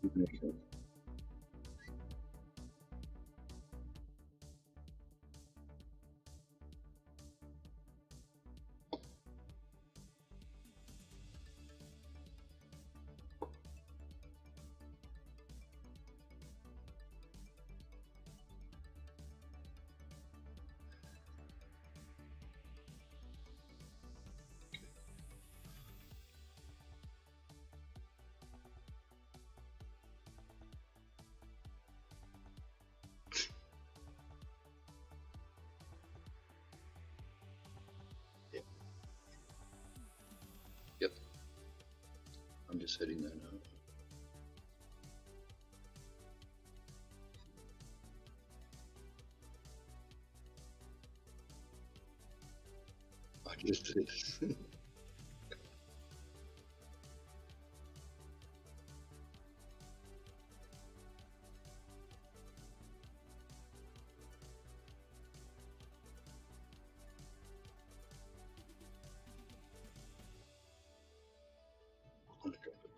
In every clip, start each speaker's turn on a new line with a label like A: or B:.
A: Okay. Yep. Yep. I'm just heading there now. I just did. I'm gonna drop it.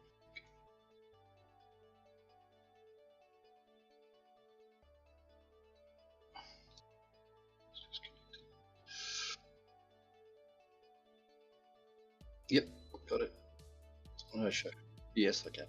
A: It's just connecting. Yep, got it. I'll show. Yes, I can.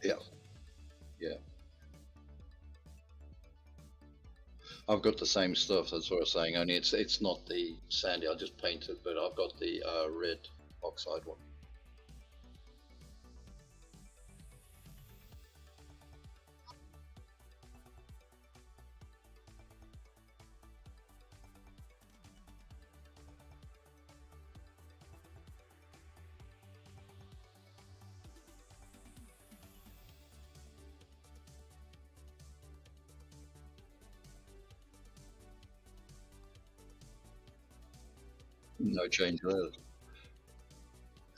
A: Yeah, yeah. I've got the same stuff. That's what I was saying. Only it's not the sandy. I just painted, but I've got the red oxide one. No change there.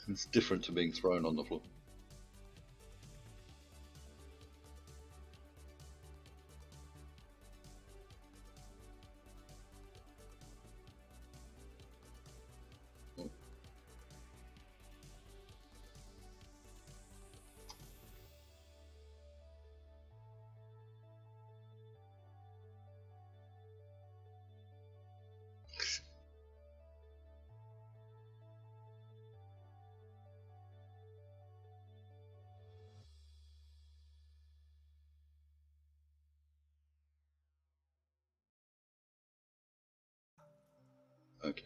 A: It's different to being thrown on the floor. Okay.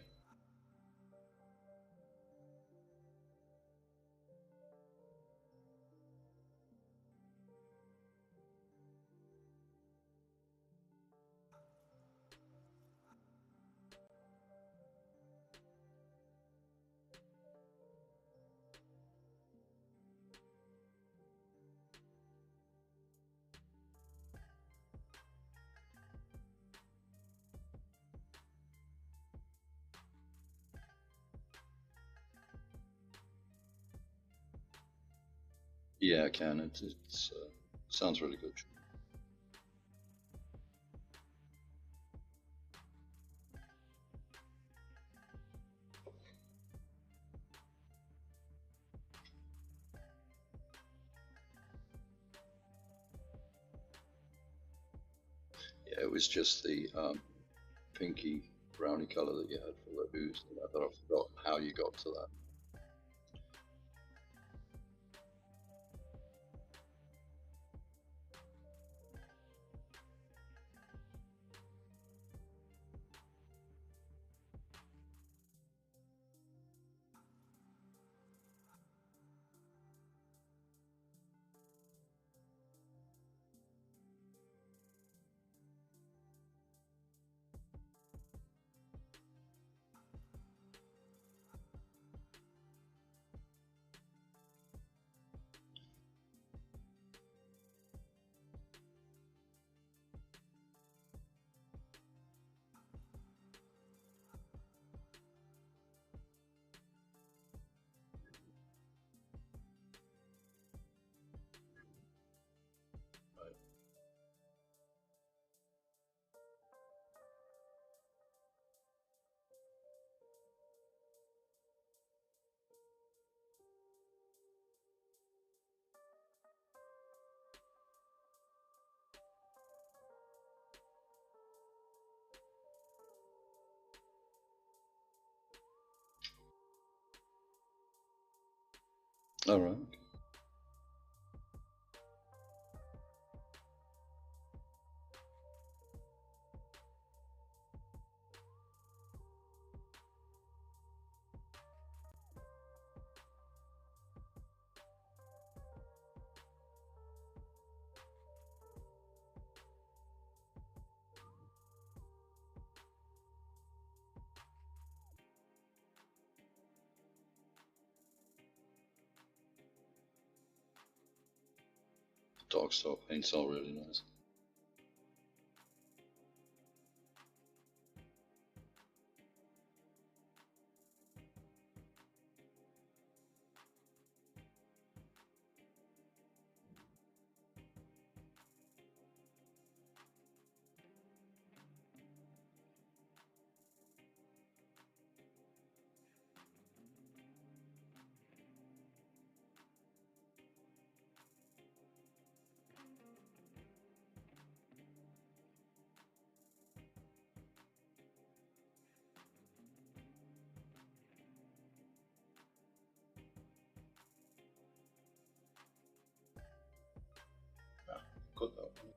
A: Yeah, I can. It's sounds really good. Yeah, it was just the pinky browny color that you had for the ooze. I thought I forgot how you got to that. All right. Dog style paints are really nice. Got that one.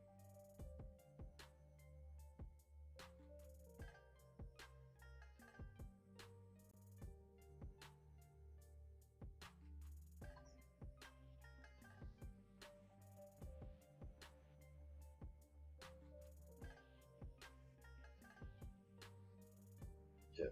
A: Yeah.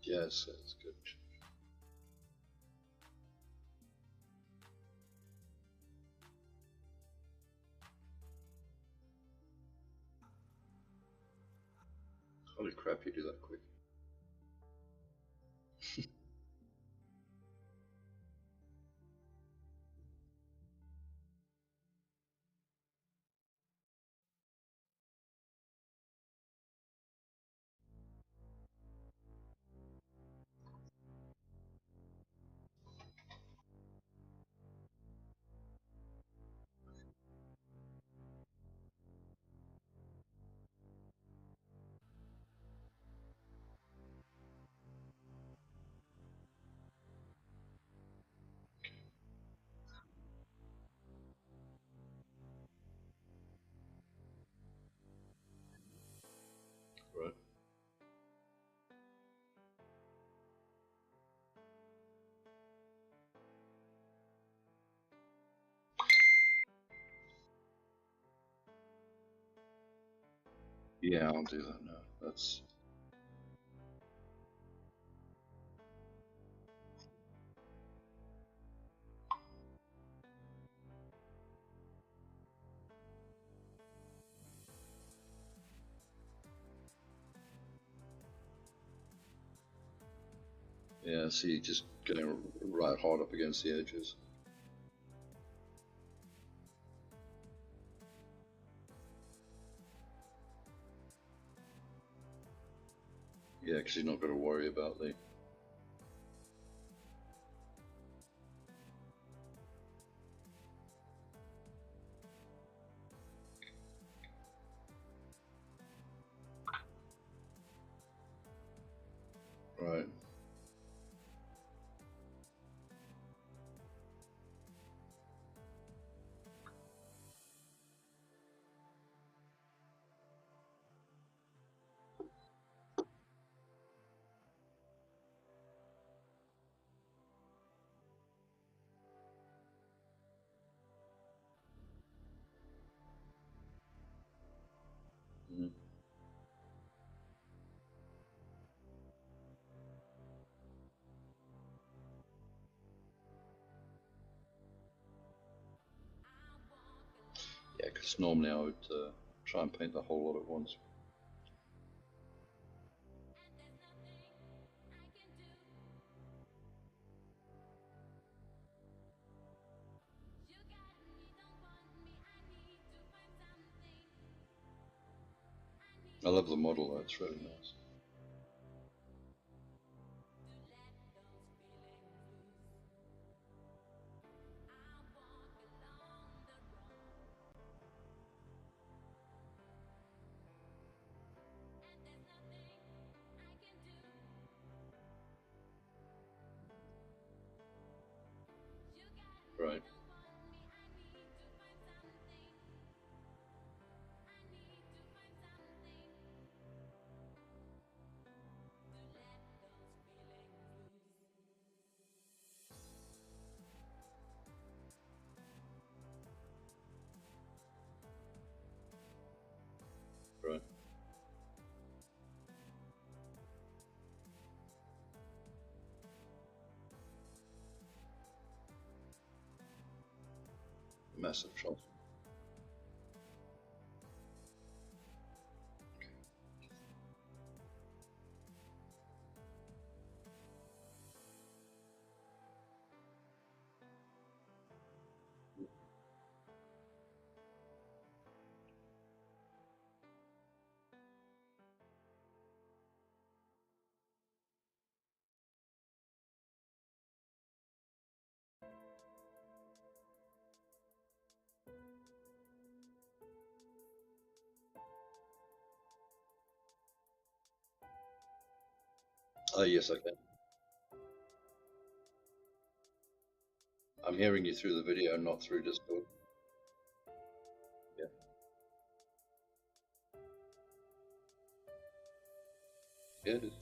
A: Yes, it's good. Holy crap, you do that quick. Right. Yeah, I'll do that now. That's yeah. See, just getting right hard up against the edges. Yeah, because you're not going to worry about the. Right. Mm. Yeah, because normally I would try and paint the whole lot at once. I love the model though, it's really nice. Right. Right. Massive shot. Oh, yes, I can. I'm hearing you through the video, not through Discord. Yeah. Yeah, it is.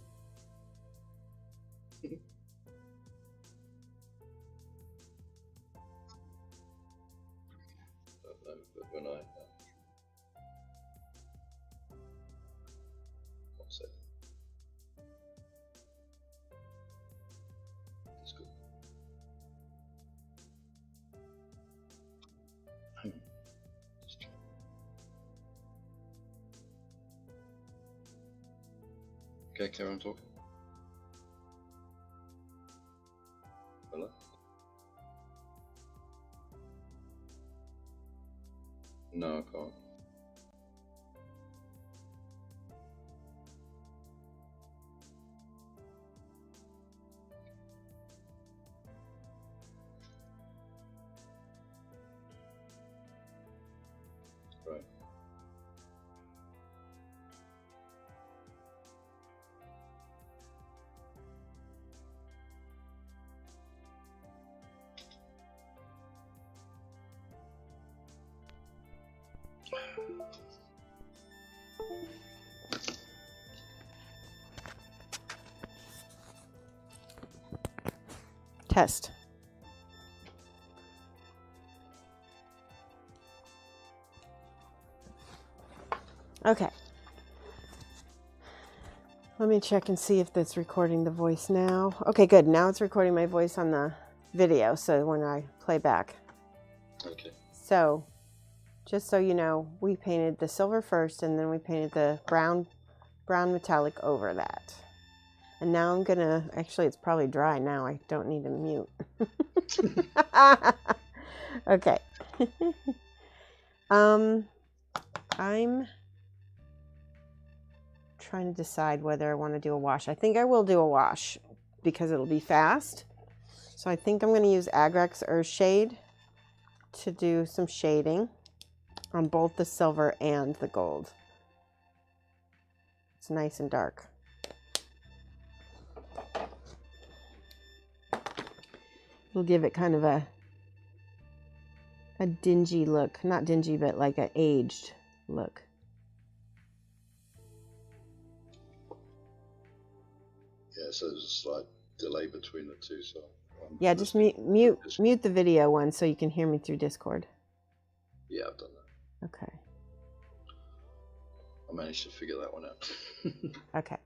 A: But when I... one second. Discord. Just try. Okay, Karen talking. Hello? No, I can't. Right.
B: Test. Okay. Let me check and see if that's recording the voice now. Okay, good. Now it's recording my voice on the video, so when I play back.
A: Okay.
B: So, just so you know, we painted the silver first, and then we painted the brown metallic over that. And now I'm gonna, actually it's probably dry now, I don't need to mute. Okay. I'm trying to decide whether I want to do a wash. I think I will do a wash because it'll be fast. So I think I'm going to use Agrex Earthshade to do some shading on both the silver and the gold. It's nice and dark. It'll give it kind of a dingy look. Not dingy, but like an aged look.
A: Yeah, so there's a slight delay between the two, so...
B: Yeah, just mute the video one so you can hear me through Discord.
A: Yeah, I've done that.
B: Okay.
A: I managed to figure that one out.
B: Okay.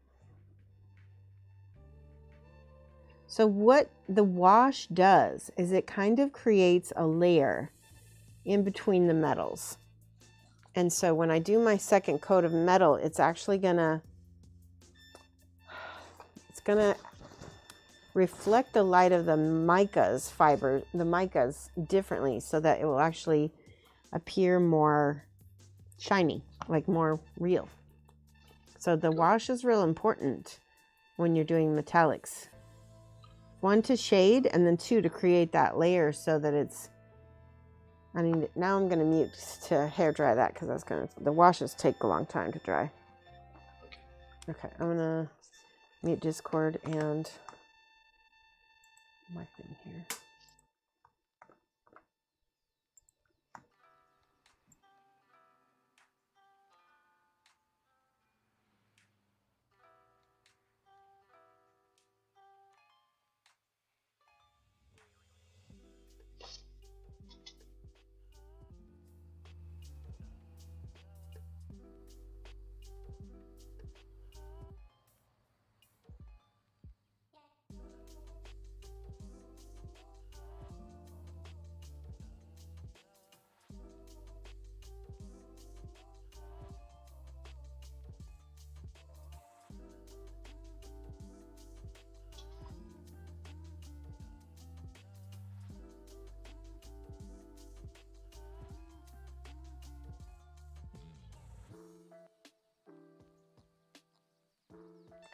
B: So what the wash does is it kind of creates a layer in between the metals. And so when I do my second coat of metal, it's actually gonna reflect the light of the mica's fiber, the micas differently, so that it will actually appear more shiny, like more real. So the wash is real important when you're doing metallics. 1, to shade, and then 2, to create that layer so that it's, I mean, now I'm going to mute to hair dry that because that's going to, the washes take a long time to dry. Okay, I'm going to mute Discord and my thing here.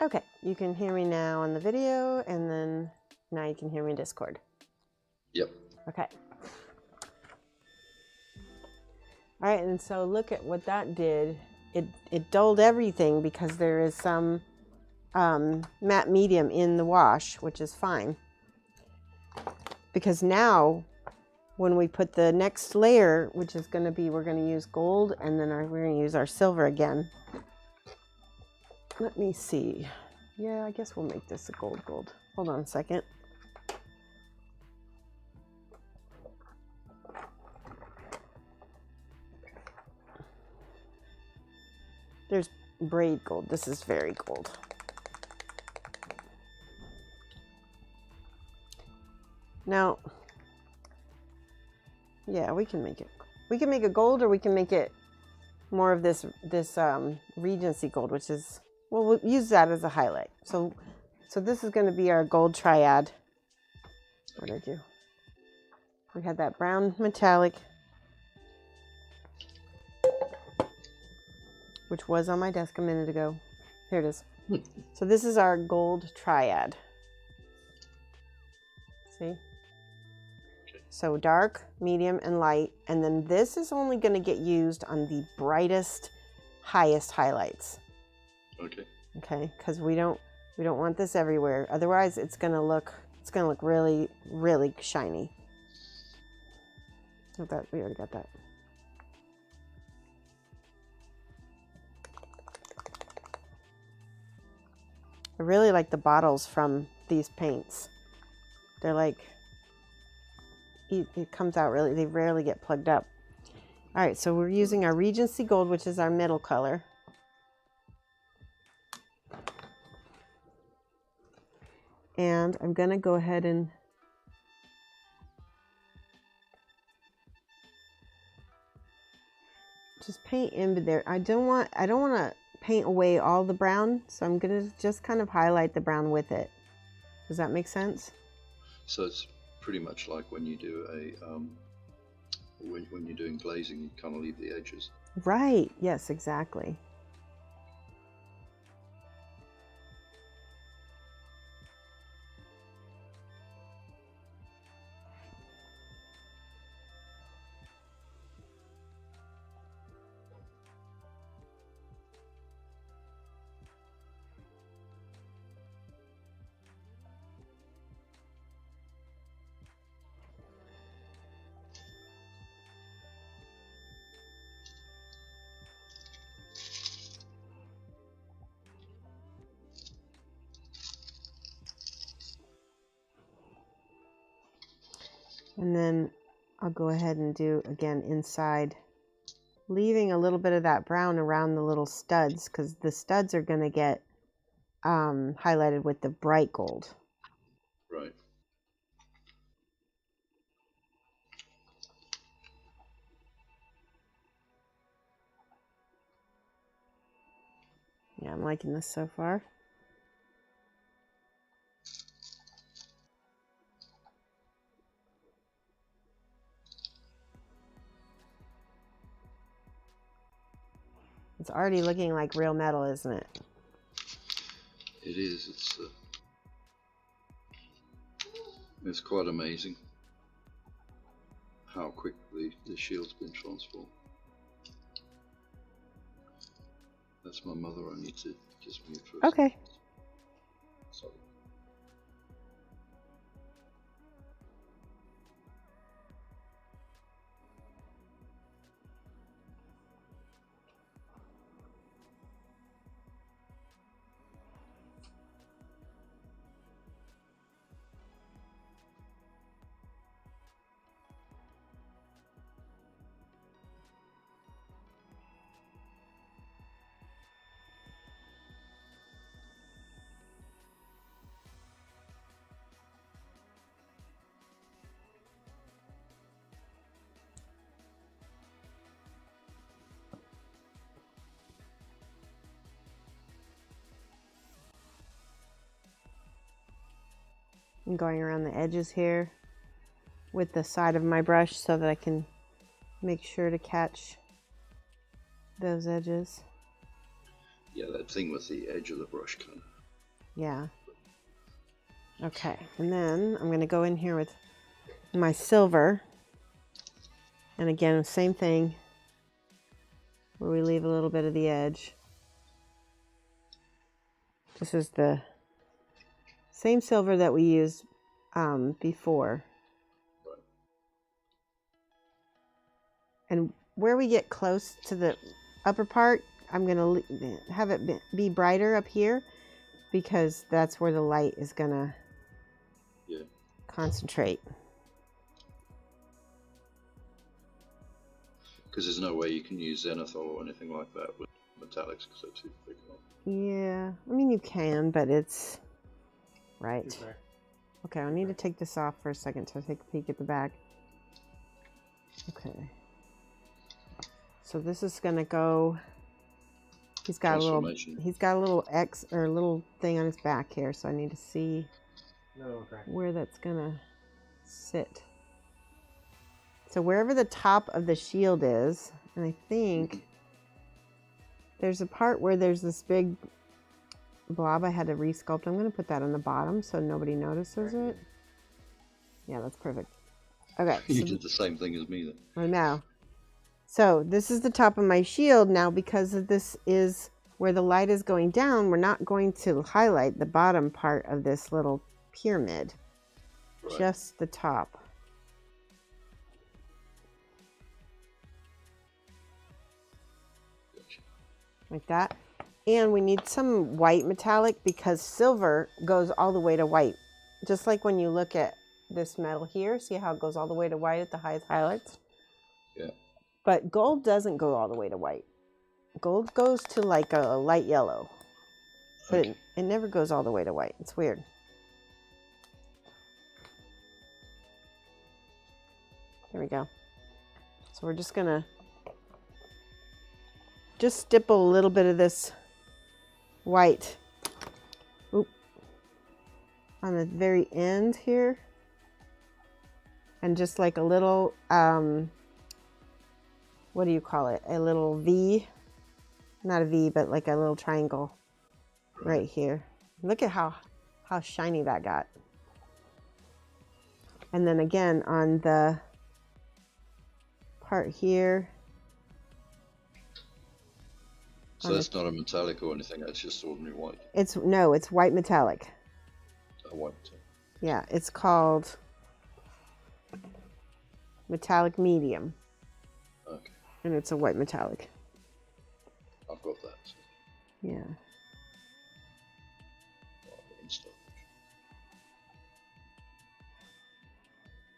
B: Okay, you can hear me now on the video, and then now you can hear me in Discord.
A: Yep.
B: Okay. All right, and so look at what that did. It dulled everything because there is some matte medium in the wash, which is fine. Because now, when we put the next layer, which is going to be, we're going to use gold, and then we're going to use our silver again. Let me see. Yeah, I guess we'll make this a gold. Hold on a second. There's braid gold. This is very gold. Now, yeah, we can make it. We can make it gold, or we can make it more of this Regency gold, which is, well, we'll use that as a highlight. So this is going to be our gold triad. What did I do? We had that brown metallic, which was on my desk a minute ago. Here it is. So this is our gold triad. See? So dark, medium, and light. And then this is only going to get used on the brightest, highest highlights. Okay. Okay, because we don't want this everywhere. Otherwise, it's going to look really, really shiny. Oh, that we already got that. I really like the bottles from these paints. They're like, it comes out really, they rarely get plugged up. All right, so we're using our Regency Gold, which is our middle color. And I'm gonna go ahead and just paint in there. I don't want to paint away all the brown, so I'm gonna just kind of highlight the brown with it. Does that make sense?
A: So it's pretty much like when you do a when you're doing glazing, you kind of leave the edges.
B: Right. Yes, exactly. And then I'll go ahead and do again inside, leaving a little bit of that brown around the little studs, because the studs are going to get highlighted with the bright gold.
A: Right.
B: Yeah, I'm liking this so far. It's already looking like real metal, isn't it?
A: It is. It's quite amazing how quickly the shield's been transformed. That's my mother. I need to just mute for a
B: Okay.
A: second. Sorry.
B: I'm going around the edges here with the side of my brush so that I can make sure to catch those edges.
A: Yeah, that thing with the edge of the brush kind of.
B: Yeah. Okay, and then I'm going to go in here with my silver. And again, same thing, where we leave a little bit of the edge. This is the same silver that we used before.
A: Right.
B: And where we get close to the upper part, I'm going to have it be brighter up here, because that's where the light is going to concentrate.
A: Because there's no way you can use zenithal or anything like that with metallics because they're too thick.
B: Yeah, I mean you can, but it's right. Okay, I need to take this off for a second to take a peek at the back. Okay. So this is gonna go. He's got a little X or a little thing on his back here, so I need to see where that's gonna sit. So wherever the top of the shield is, and I think there's a part where there's this big blob I had to resculpt. I'm going to put that on the bottom so nobody notices it. Yeah, that's perfect. Okay.
A: You did the same thing as me then.
B: I know. So this is the top of my shield. Now, because this is where the light is going down, we're not going to highlight the bottom part of this little pyramid. Right. Just the top. Like that. And we need some white metallic because silver goes all the way to white. Just like when you look at this metal here, see how it goes all the way to white at the highest highlights?
A: Yeah.
B: But gold doesn't go all the way to white. Gold goes to like a light yellow. But okay. it never goes all the way to white. It's weird. There we go. So we're just gonna stipple a little bit of this white on the very end here, and just like a little what do you call it, a little V, not a V but like a little triangle right here. Look at how shiny that got. And then again on the part here.
A: So that's not a metallic or anything, that's just ordinary white?
B: It's white metallic.
A: A white metallic.
B: Yeah, it's called metallic medium.
A: Okay.
B: And it's a white metallic.
A: I've got that. So.
B: Yeah.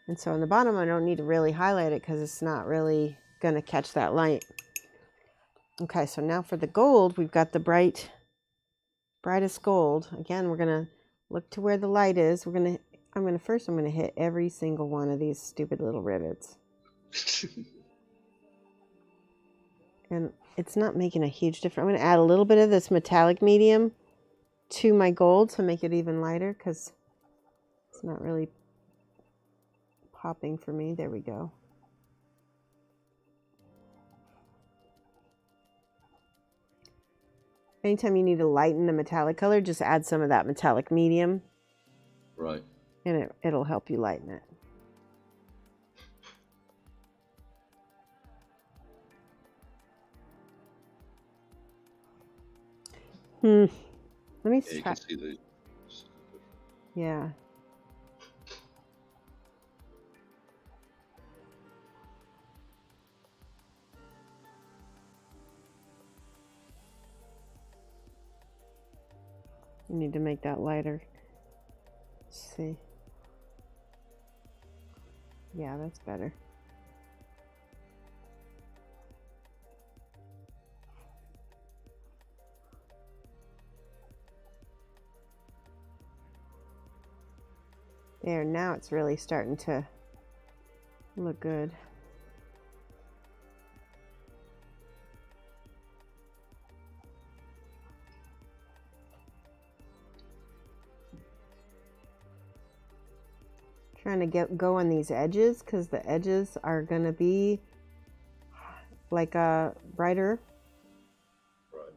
B: And so on the bottom, I don't need to really highlight it because it's not really going to catch that light. Okay, so now for the gold, we've got the brightest gold. Again, we're going to look to where the light is. I'm going to hit every single one of these stupid little rivets. And it's not making a huge difference. I'm going to add a little bit of this metallic medium to my gold to make it even lighter because it's not really popping for me. There we go. Anytime you need to lighten a metallic color, just add some of that metallic medium.
A: Right.
B: And it'll help you lighten it. Let me
A: Yeah, you can see the.
B: Yeah. You need to make that lighter. Let's see. Yeah, that's better. There, now it's really starting to look good. Trying to go on these edges because the edges are going to be like a brighter.
A: Right.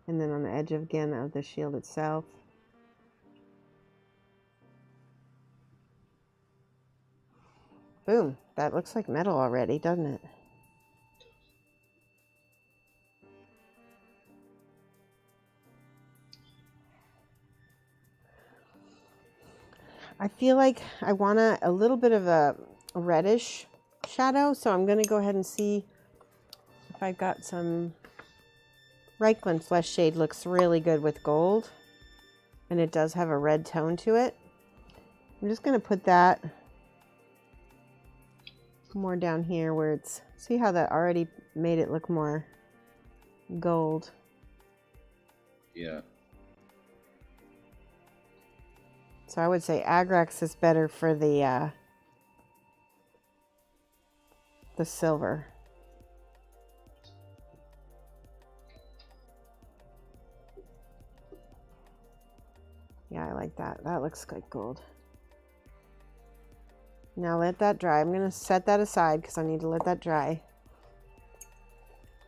B: And then on the edge again of the shield itself. Boom, that looks like metal already, doesn't it? I feel like I want a little bit of a reddish shadow, so I'm going to go ahead and see if I've got some. Reichland Flesh Shade looks really good with gold, and it does have a red tone to it. I'm just going to put that more down here where it's, see how that already made it look more gold.
A: Yeah.
B: So I would say Agrax is better for the silver. Yeah, I like that. That looks like gold. Now let that dry. I'm going to set that aside because I need to let that dry.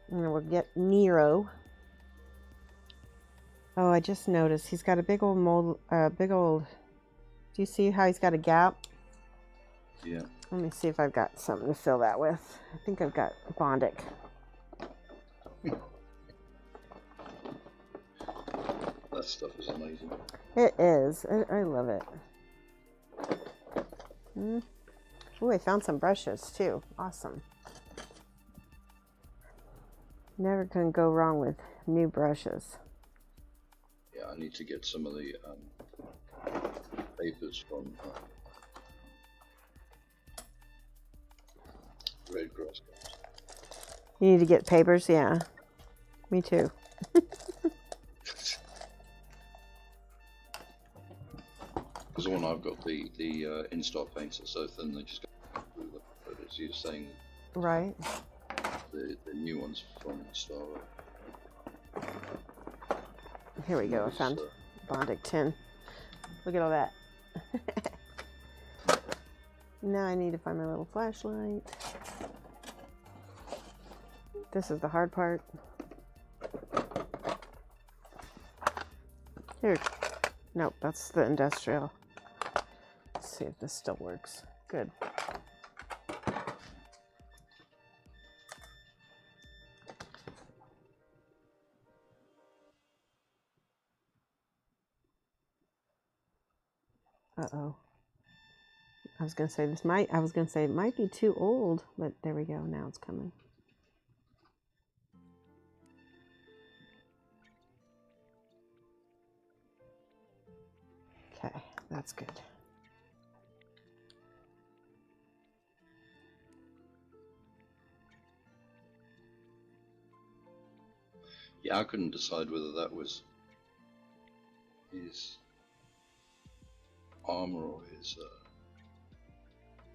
B: And then we'll get Nero. Oh, I just noticed he's got a big old mold, do you see how he's got a gap?
A: Yeah.
B: Let me see if I've got something to fill that with. I think I've got Bondic.
A: That stuff is amazing.
B: It is. I love it. Oh, I found some brushes too. Awesome. Never can go wrong with new brushes.
A: Yeah, I need to get some of the papers from Red Cross.
B: You need to get papers? Yeah. Me too.
A: Because the one I've got, the in-stock paints are so thin they just go through them. But as you're saying,
B: Right.
A: the new ones from Star.
B: Here we go. I found Bondic tin. Look at all that. Now I need to find my little flashlight. This is the hard part. Here. Nope, that's the industrial. Let's see if this still works. Good. Uh-oh. I was gonna say it might be too old, but there we go. Now it's coming. Okay, that's good.
A: Yeah, I couldn't decide whether that was his armor or his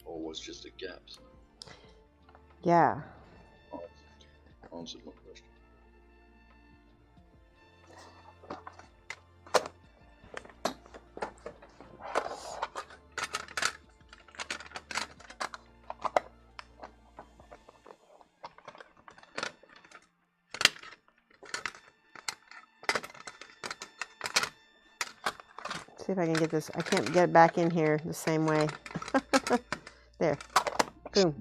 A: or was just a gap. So
B: Yeah.
A: Answered my question.
B: See if I can get this. I can't get it back in here the same way. There. Boom.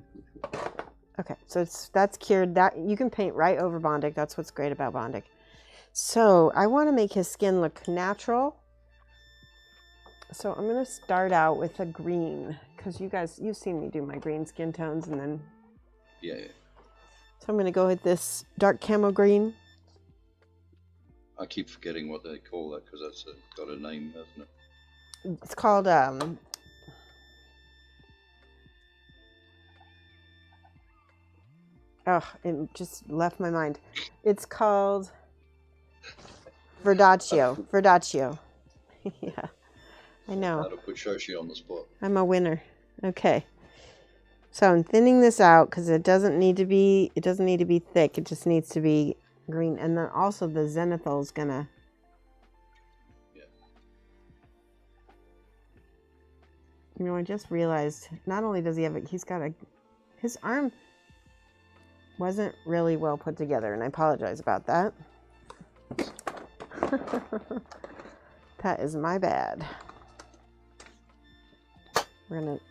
B: Okay, so that's cured. That you can paint right over Bondic. That's what's great about Bondic. So I want to make his skin look natural. So I'm going to start out with a green, because you've seen me do my green skin tones, and then...
A: Yeah.
B: So I'm going to go with this dark camo green.
A: I keep forgetting what they call that, because that's got a name, hasn't it?
B: It's called, oh, it just left my mind. It's called Verdaccio. Verdaccio. Yeah. I know.
A: How to put Shoshie on the spot.
B: I'm a winner. Okay. So I'm thinning this out because it doesn't need to be thick. It just needs to be green. And then also the zenithal is gonna.
A: Yeah.
B: You know, I just realized not only does he have his arm wasn't really well put together, and I apologize about that. That is my bad. We're going to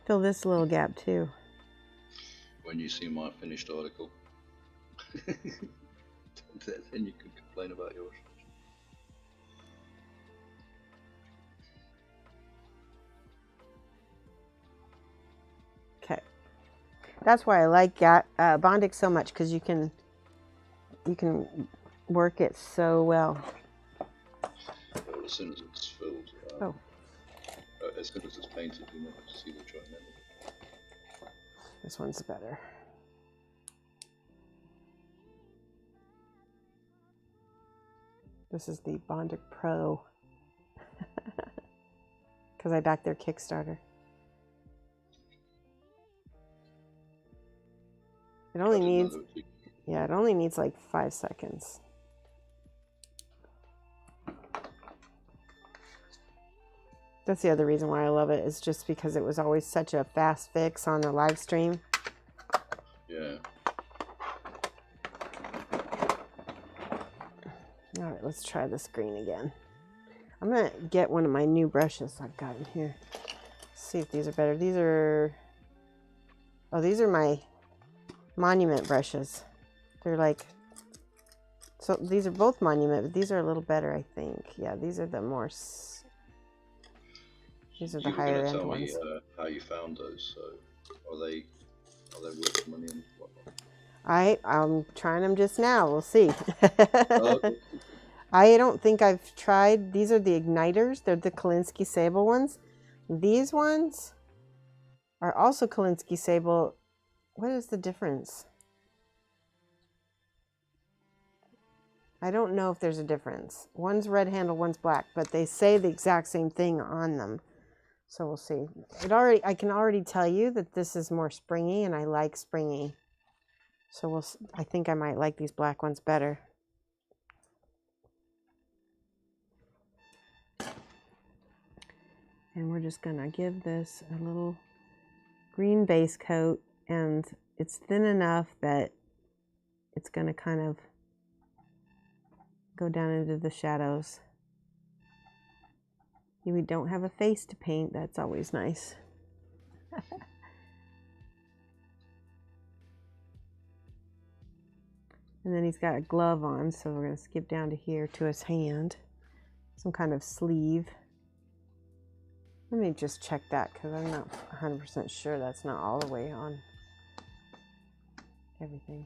B: fill this little gap too.
A: When you see my finished article, then you can complain about yours.
B: Okay. That's why I like Bondic so much, because you can work it so well.
A: Well, as soon as it's filled, as soon as it's painted, you never see the joint end.
B: This one's better. This is the Bondic Pro, because I backed their Kickstarter. It only needs like 5 seconds. That's the other reason why I love it, is just because it was always such a fast fix on the live stream.
A: Yeah.
B: All right, let's try this green again. I'm gonna get one of my new brushes I've got in here. See if these are better. These are my Monument brushes. They're like, so these are both Monument, but these are a little better, I think. Yeah, these are the more. These are the higher end ones.
A: You were going to tell me how you found those. So are they worth money and whatnot?
B: I'm trying them just now. We'll see.
A: Oh, okay.
B: I don't think I've tried. These are the Igniters. They're the Kolinsky Sable ones. These ones are also Kolinsky Sable. What is the difference? I don't know if there's a difference. One's red handle, one's black, but they say the exact same thing on them. So we'll see. I can already tell you that this is more springy, and I like springy. So I think I might like these black ones better. And we're just gonna give this a little green base coat, and it's thin enough that it's gonna kind of go down into the shadows. We don't have a face to paint. That's always nice. And then he's got a glove on, so we're going to skip down to here to his hand. Some kind of sleeve. Let me just check that, because I'm not 100% sure that's not all the way on everything.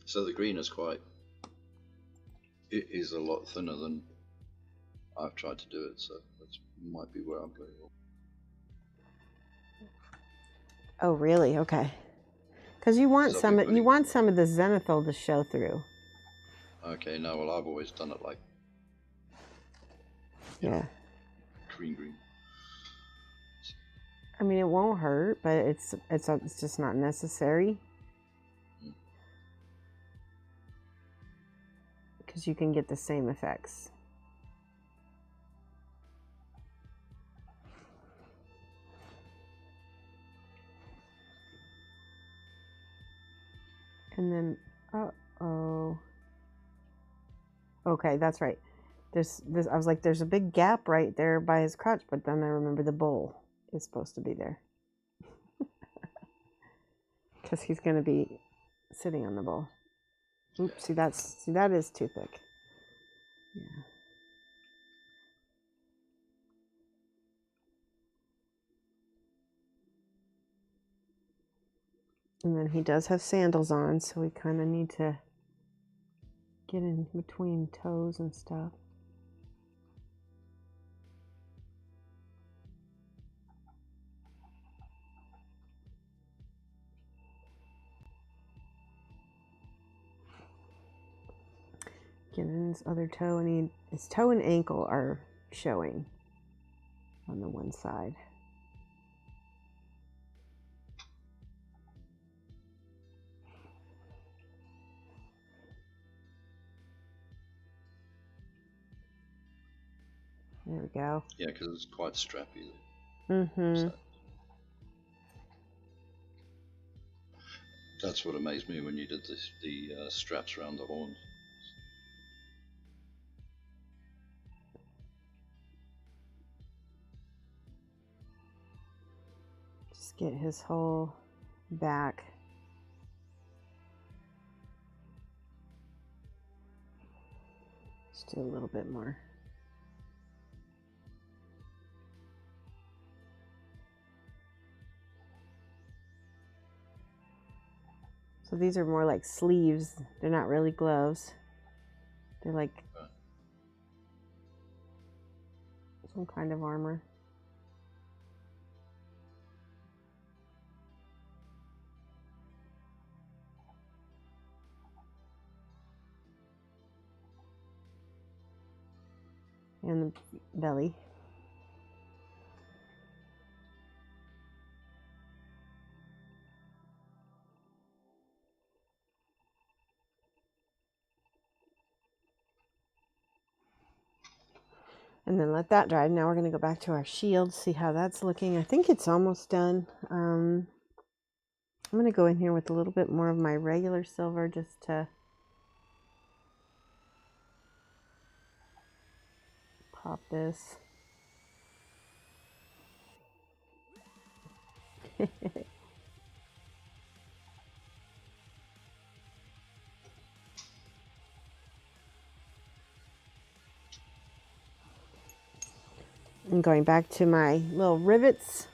A: So the green is it is a lot thinner than I've tried to do it, so that might be where I'm going wrong.
B: Oh, really? Okay. Because you want some of the zenithal to show through.
A: Okay, no, well, I've always done it like,
B: yeah,
A: green.
B: I mean, it won't hurt, but it's just not necessary. Because you can get the same effects. And then, uh-oh. Okay, that's right. There's this. I was like, there's a big gap right there by his crotch, but then I remember the bowl is supposed to be there because he's going to be sitting on the bowl. Oops, see that is too thick. Yeah. And then he does have sandals on, so we kind of need to get in between toes and stuff. Get in his other toe, and his toe and ankle are showing on the one side. There we go.
A: Yeah, because it's quite strappy.
B: Mm-hmm.
A: So that's what amazed me when you did this, the straps around the horns.
B: Just get his whole back. Just do a little bit more. So these are more like sleeves. They're not really gloves. They're like some kind of armor. And the belly. And then let that dry. Now we're going to go back to our shield, see how that's looking. I think it's almost done. I'm going to go in here with a little bit more of my regular silver just to pop this. I'm going back to my little rivets.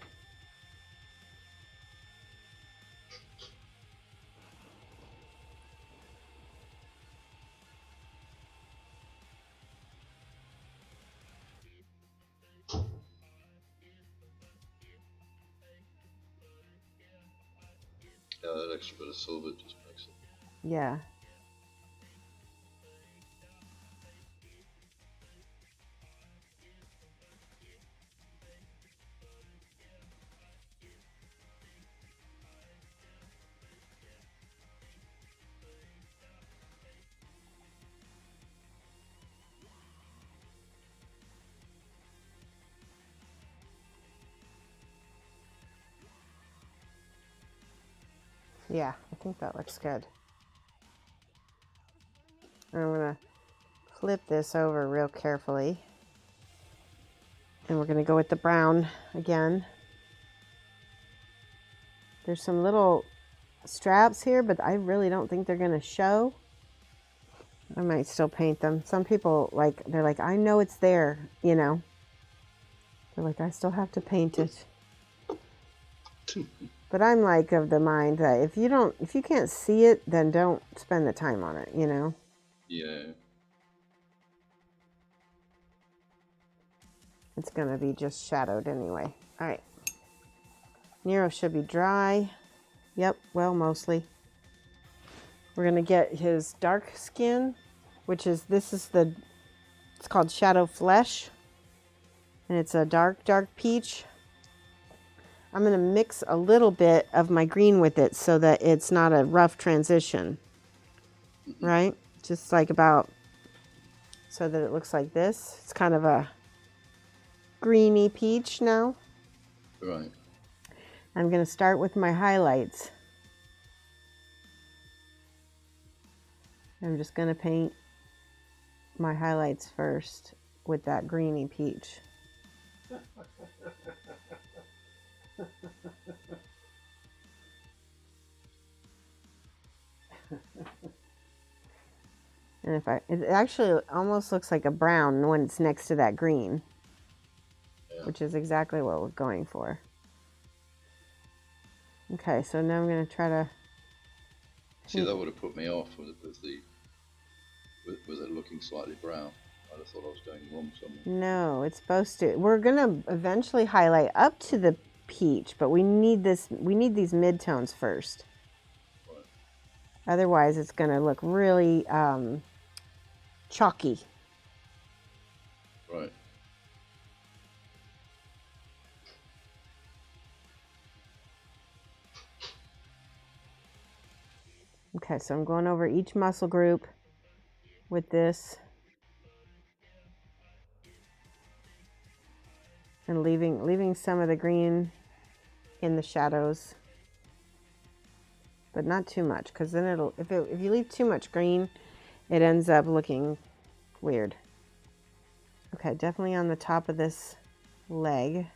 A: Yeah, that extra bit of silver just makes it.
B: Yeah. Yeah, I think that looks good. I'm going to flip this over real carefully. And we're going to go with the brown again. There's some little straps here, but I really don't think they're going to show. I might still paint them. Some people, they're like, I know it's there, you know. They're like, I still have to paint it. But I'm like of the mind that if you can't see it, then don't spend the time on it, you know?
A: Yeah.
B: It's going to be just shadowed anyway. All right. Nero should be dry. Yep, well, mostly. We're going to get his dark skin, which is, it's called Shadow Flesh. And it's a dark, dark peach. I'm going to mix a little bit of my green with it so that it's not a rough transition. Right? Just like about, so that it looks like this. It's kind of a greeny peach now.
A: Right.
B: I'm going to start with my highlights. I'm just going to paint my highlights first with that greeny peach. And it actually almost looks like a brown when it's next to that green,
A: Yeah.
B: which is exactly what we're going for. Okay, so now I'm going to try to...
A: See, that would have put me off with it looking slightly brown. I'd have thought I was going wrong somewhere.
B: No, it's supposed to. We're going to eventually highlight up to the peach, but we need these midtones first.
A: Right.
B: Otherwise, it's going to look really chalky.
A: Right.
B: Okay, so I'm going over each muscle group with this and leaving some of the green in the shadows, but not too much, because then if you leave too much green, it ends up looking weird. Okay, definitely on the top of this leg.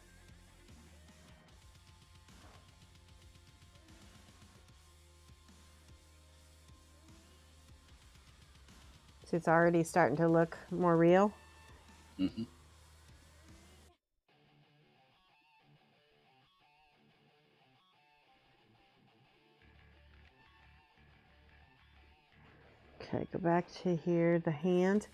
B: So it's already starting to look more real.
A: Mm-hmm.
B: Okay, go back to here, the hand.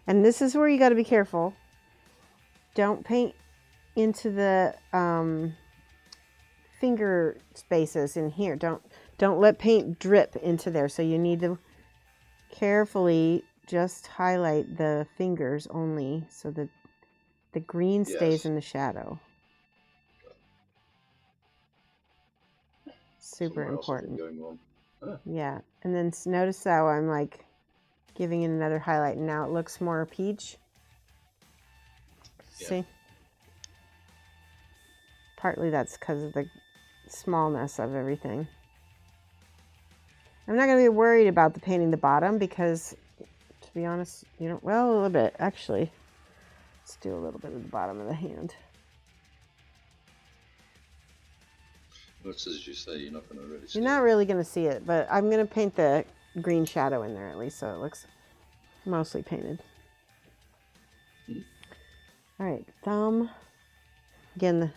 B: And this is where you got to be careful. Don't paint into the finger spaces in here. Don't let paint drip into there. So you need to carefully just highlight the fingers only so that the green stays in the shadow. Super important.
A: Going wrong. Huh.
B: Yeah, and then notice how I'm like giving it another highlight, and now it looks more peach.
A: Yeah.
B: See? Partly that's because of the smallness of everything. I'm not going to be worried about the painting the bottom because, to be honest, well, a little bit, actually. Let's do a little bit of the bottom of the hand.
A: That's as you say, you're not going to really see
B: You're not really going to see it, but I'm going to paint the green shadow in there at least so it looks mostly painted. All right, thumb. Again,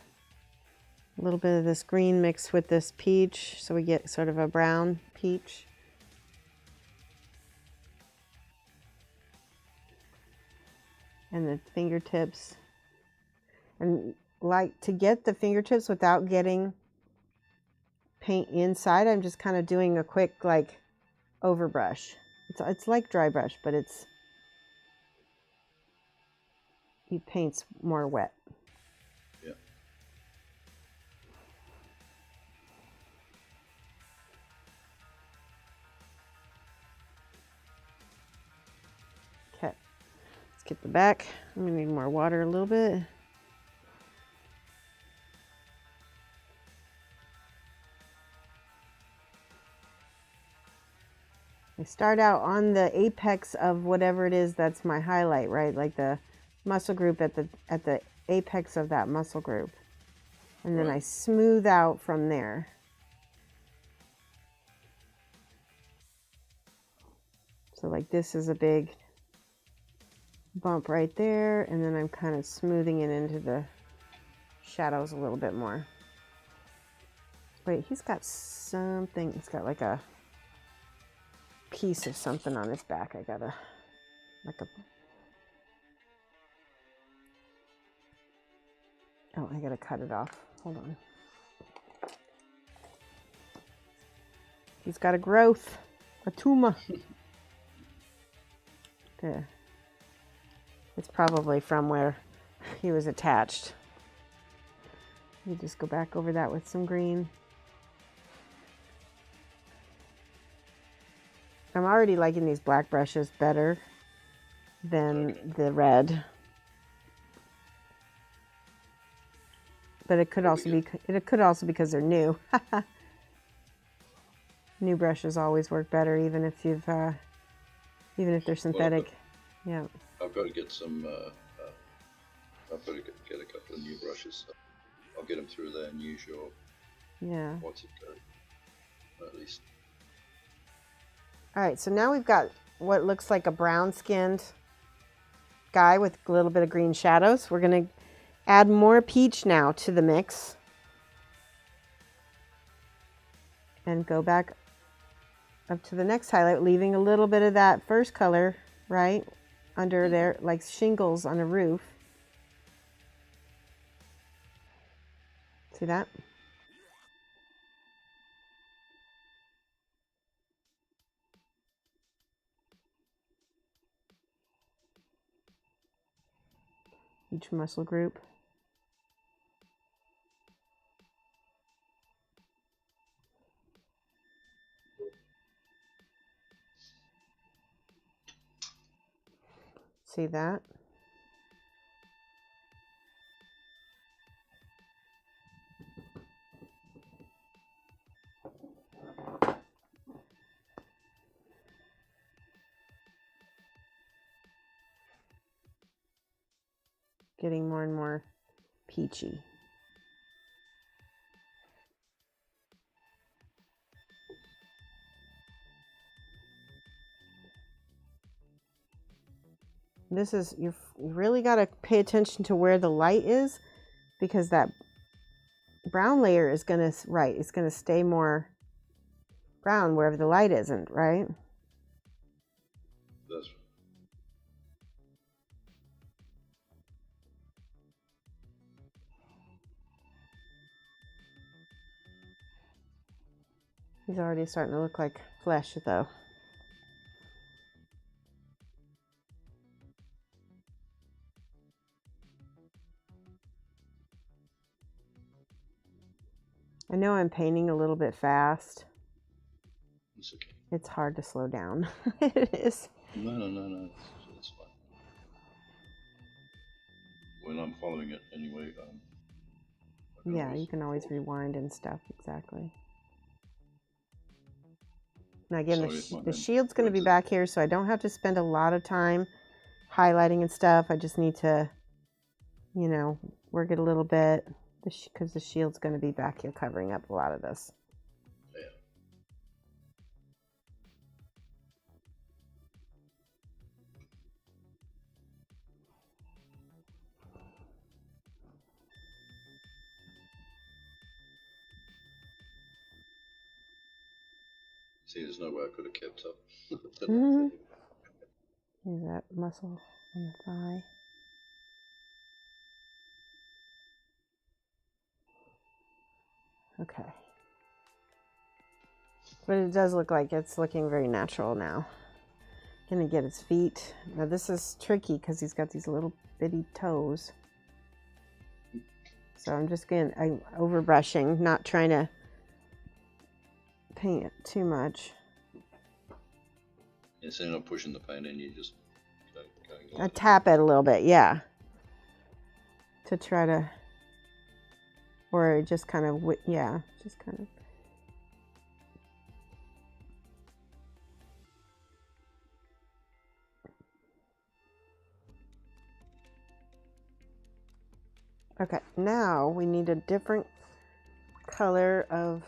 B: a little bit of this green mixed with this peach, so we get sort of a brown peach. And the fingertips. And like to get the fingertips without getting paint inside, I'm just kind of doing a quick like overbrush. It's like dry brush, but it paints more wet.
A: Yeah.
B: Okay, let's get the back. I'm gonna need more water a little bit. I start out on the apex of whatever it is that's my highlight, right? Like the muscle group at the apex of that muscle group. And then I smooth out from there. So like this is a big bump right there, and then I'm kind of smoothing it into the shadows a little bit more. Wait, he's got something, he's got like a piece of something on his back. I gotta, I gotta cut it off. Hold on. He's got a growth, a tumor. There. It's probably from where he was attached. You just go back over that with some green. I'm already liking these black brushes better than the red. But it could also be because they're new. New brushes always work better, even if they're synthetic. Yeah.
A: I've got to get some. I've got to get a couple of new brushes. So I'll get them through there and use your.
B: Yeah.
A: What's it called? At least.
B: All right, so now we've got what looks like a brown-skinned guy with a little bit of green shadows. We're going to add more peach now to the mix. And go back up to the next highlight, leaving a little bit of that first color, right, under there, like shingles on a roof. See that? Each muscle group. See that? Getting more and more peachy. This is, you've really got to pay attention to where the light is, because that brown layer is going to, right, it's going to stay more brown wherever the light isn't, right?
A: That's.
B: He's already starting to look like flesh, though. I know I'm painting a little bit fast.
A: It's okay.
B: It's hard to slow down. It is.
A: No. It's fine. When I'm following it anyway.
B: Yeah, you can always rewind and stuff. Exactly. Now again, the shield's going to be back here, so I don't have to spend a lot of time highlighting and stuff. I just need to, you know, work it a little bit, because the shield's going to be back here covering up a lot of this.
A: Yeah. See, there's no way I could have kept up.
B: Here's that muscle on the thigh. Okay. But it does look like it's looking very natural now. Gonna get his feet. Now this is tricky because he's got these little bitty toes. So I'm over brushing, not trying to paint it too much.
A: Yeah, so you're not pushing the paint in, you just going
B: I tap it a little bit, yeah. To try to, or just kind of, yeah, just kind of. Okay, now we need a different color of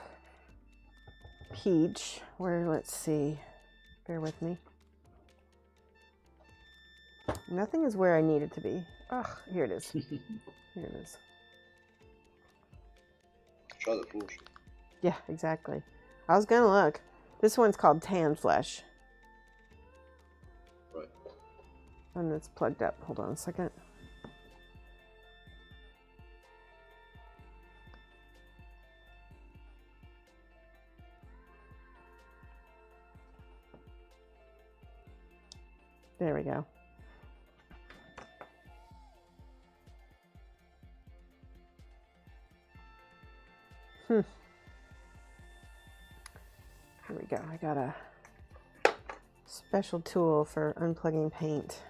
B: peach. Let's see, bear with me. Nothing is where I need it to be. Oh, here it is. Here it is.
A: Try the flush.
B: Yeah, exactly. I was gonna look. This one's called Tan Flesh.
A: Right.
B: And it's plugged up. Hold on a second. There we go. Here we go. I got a special tool for unplugging paint.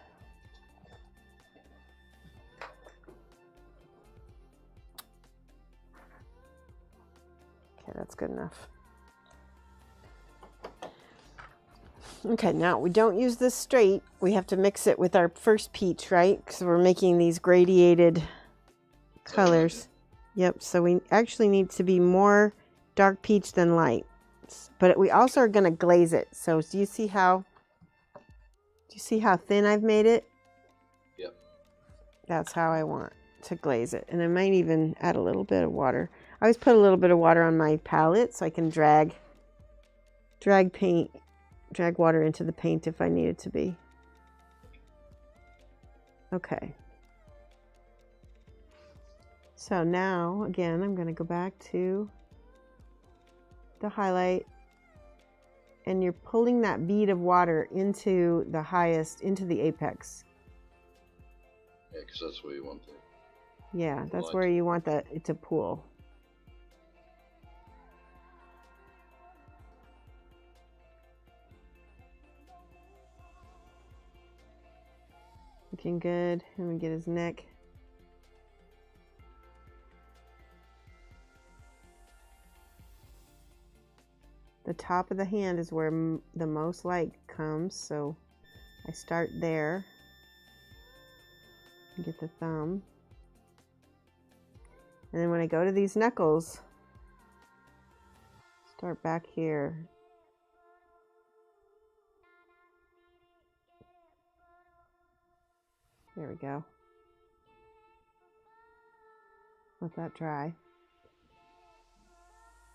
B: Okay, that's good enough. Okay, now we don't use this straight. We have to mix it with our first peach, right? Because we're making these gradiated colors. Yep, so we actually need to be more dark peach than light. But we also are going to glaze it. So do you see how thin I've made it?
A: Yep.
B: That's how I want to glaze it. And I might even add a little bit of water. I always put a little bit of water on my palette so I can drag water into the paint if I need it to be. Okay. So now, again, I'm going to go back to the highlight, and you're pulling that bead of water into the apex.
A: Yeah, because that's where you want it.
B: Yeah, that's where you want it to pool. Looking good. Let me get his neck. The top of the hand is where the most light comes, so I start there. Get the thumb. And then when I go to these knuckles, start back here. There we go. Let that dry.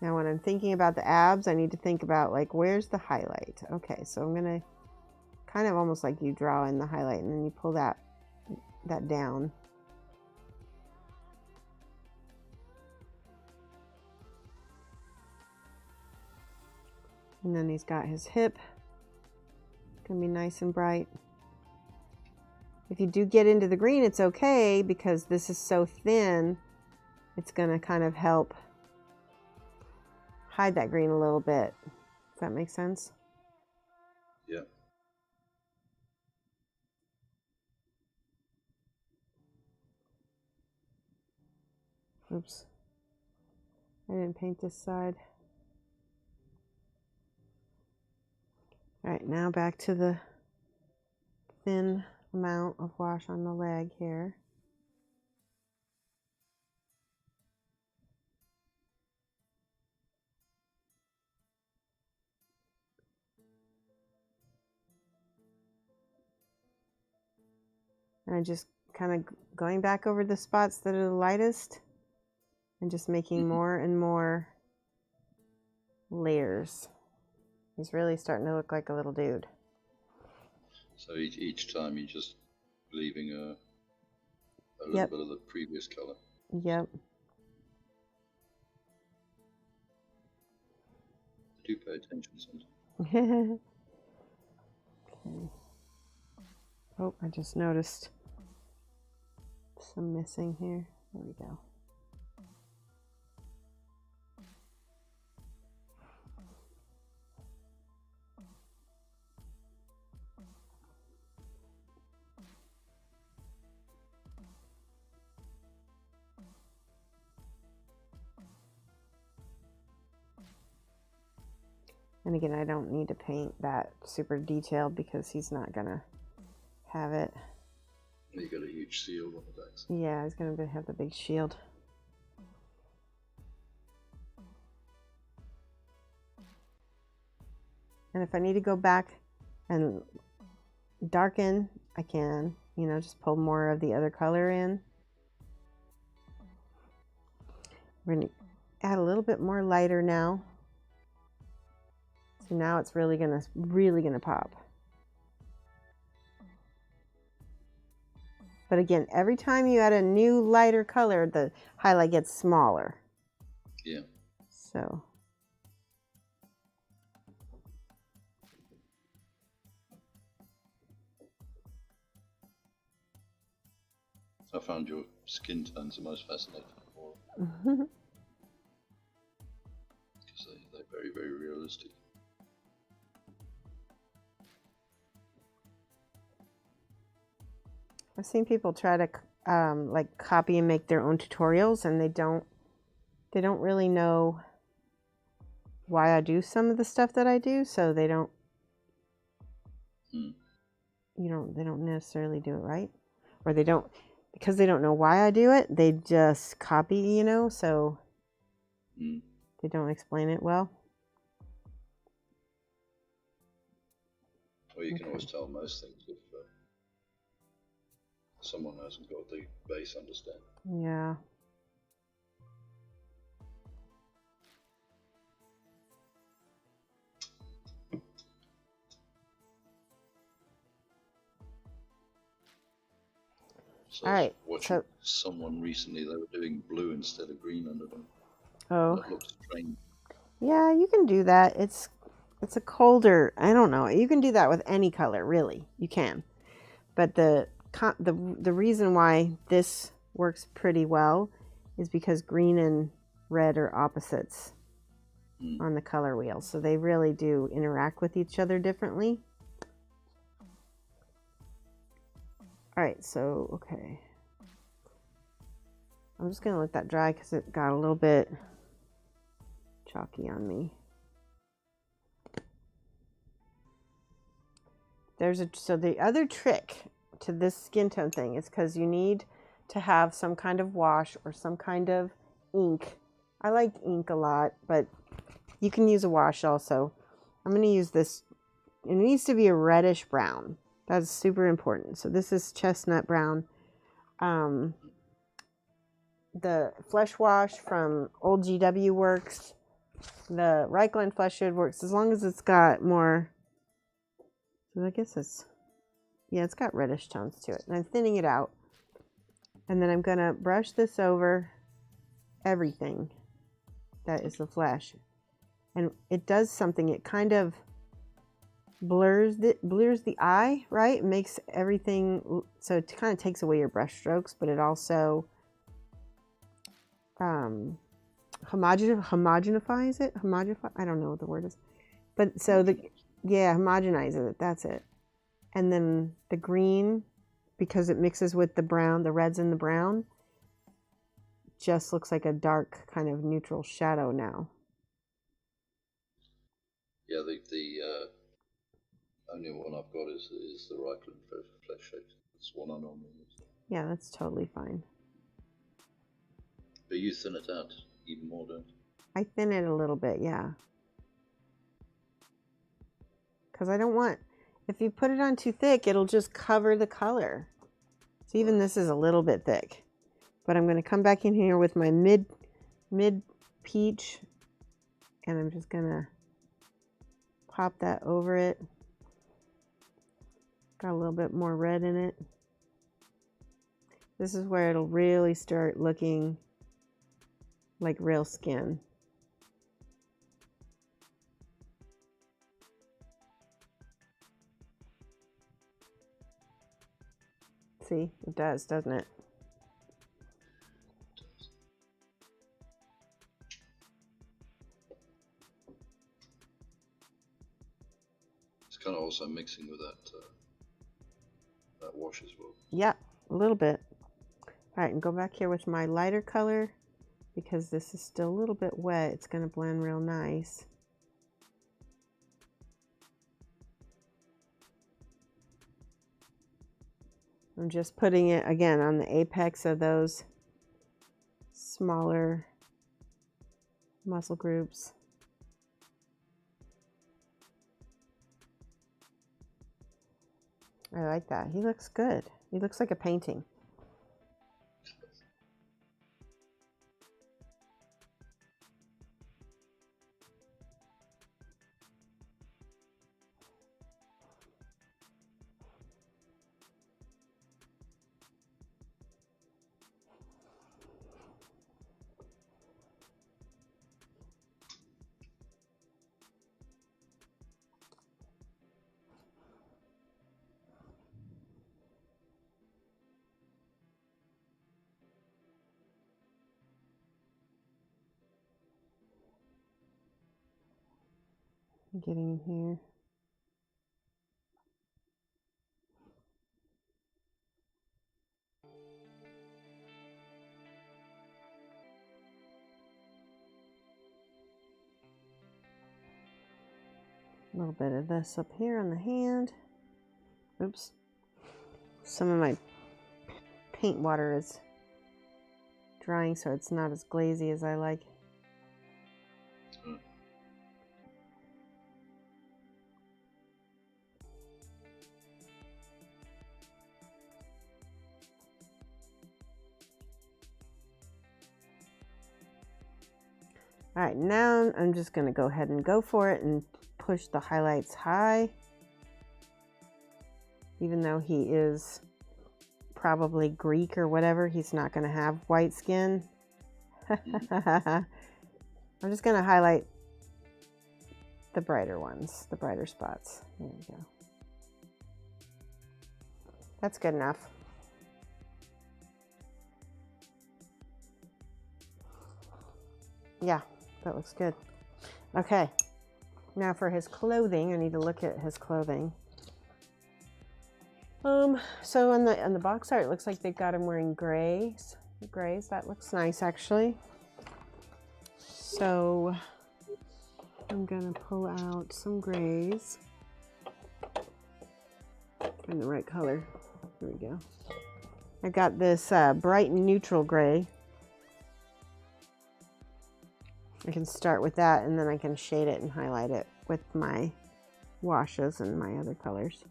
B: Now when I'm thinking about the abs, I need to think about, like, where's the highlight? Okay, so I'm going to kind of almost like you draw in the highlight and then you pull that down. And then he's got his hip. Gonna be nice and bright. If you do get into the green, it's okay because this is so thin. It's gonna kind of help hide that green a little bit. Does that make sense?
A: Yeah.
B: Oops. I didn't paint this side. All right, now back to the thin amount of wash on the leg here. And I'm just kind of going back over the spots that are the lightest and just making more and more layers. He's really starting to look like a little dude.
A: So each time you're just leaving a little bit of the previous color.
B: Yep.
A: I do pay attention sometimes.
B: Okay. Oh, I just noticed some missing here. There we go. And again, I don't need to paint that super detailed because he's not gonna have it.
A: You got a huge shield on the back.
B: Yeah, he's gonna have the big shield. And if I need to go back and darken, I can, you know, just pull more of the other color in. We're gonna add a little bit more lighter now. So now it's really gonna pop. But again, every time you add a new lighter color, the highlight gets smaller.
A: Yeah.
B: So.
A: I found your skin tones the most fascinating for because they're very, very realistic.
B: I've seen people try to like copy and make their own tutorials, and they don't really know why I do some of the stuff that I do, so they don't, they don't necessarily do it right, or they don't, because they don't know why I do it, they just copy, so they don't explain it well.
A: Well, you can always tell most things if someone hasn't got the base understanding.
B: Yeah.
A: So
B: All right.
A: Watching someone recently, they were doing blue instead of green under them.
B: Oh.
A: That looks strange.
B: Yeah, you can do that. It's a colder. I don't know. You can do that with any color, really. You can. But the reason why this works pretty well is because green and red are opposites on the color wheel, so they really do interact with each other differently. All right, so okay, I'm just gonna let that dry because it got a little bit chalky on me. So the other trick to this skin tone thing is because you need to have some kind of wash or some kind of ink. I like ink a lot, but you can use a wash also. I'm going to use this. It needs to be a reddish brown. That's super important. So this is chestnut brown. The Flesh Wash from Old GW works. The Reichland Flesh Shade works as long as it's got more. I guess it's got reddish tones to it. And I'm thinning it out. And then I'm going to brush this over everything that is the flesh. And it does something. It kind of blurs the eye, right? It makes everything, so it kind of takes away your brush strokes, but it also homogenifies it. I don't know what the word is. But so homogenizes it. That's it. And then the green, because it mixes with the brown, the reds and the brown, just looks like a dark kind of neutral shadow now.
A: Yeah, the only one I've got is the Reichland Flesh Shade. That's one I normally use.
B: Yeah, that's totally fine.
A: But you thin it out even more, don't you?
B: I thin it a little bit, yeah. Because I don't want, if you put it on too thick, it'll just cover the color. So even this is a little bit thick. But I'm going to come back in here with my mid peach, and I'm just going to pop that over it. Got a little bit more red in it. This is where it'll really start looking like real skin. See, it does, doesn't it?
A: It's kind of also mixing with that wash as well.
B: Yeah, a little bit. All right, and go back here with my lighter color because this is still a little bit wet. It's going to blend real nice. I'm just putting it again on the apex of those smaller muscle groups. I like that. He looks good. He looks like a painting. Getting in here. A little bit of this up here on the hand. Oops. Some of my paint water is drying, so it's not as glazy as I like. All right, now I'm just going to go ahead and go for it and push the highlights high. Even though he is probably Greek or whatever, he's not going to have white skin. I'm just going to highlight the brighter ones, the brighter spots. There we go. That's good enough. Yeah, that looks good. Okay, now for his clothing, I need to look at his clothing. So on the box art, it looks like they've got him wearing grays. That looks nice, actually. So I'm gonna pull out some grays. Find the right color. There we go. I got this bright neutral gray. I can start with that, and then I can shade it and highlight it with my washes and my other colors.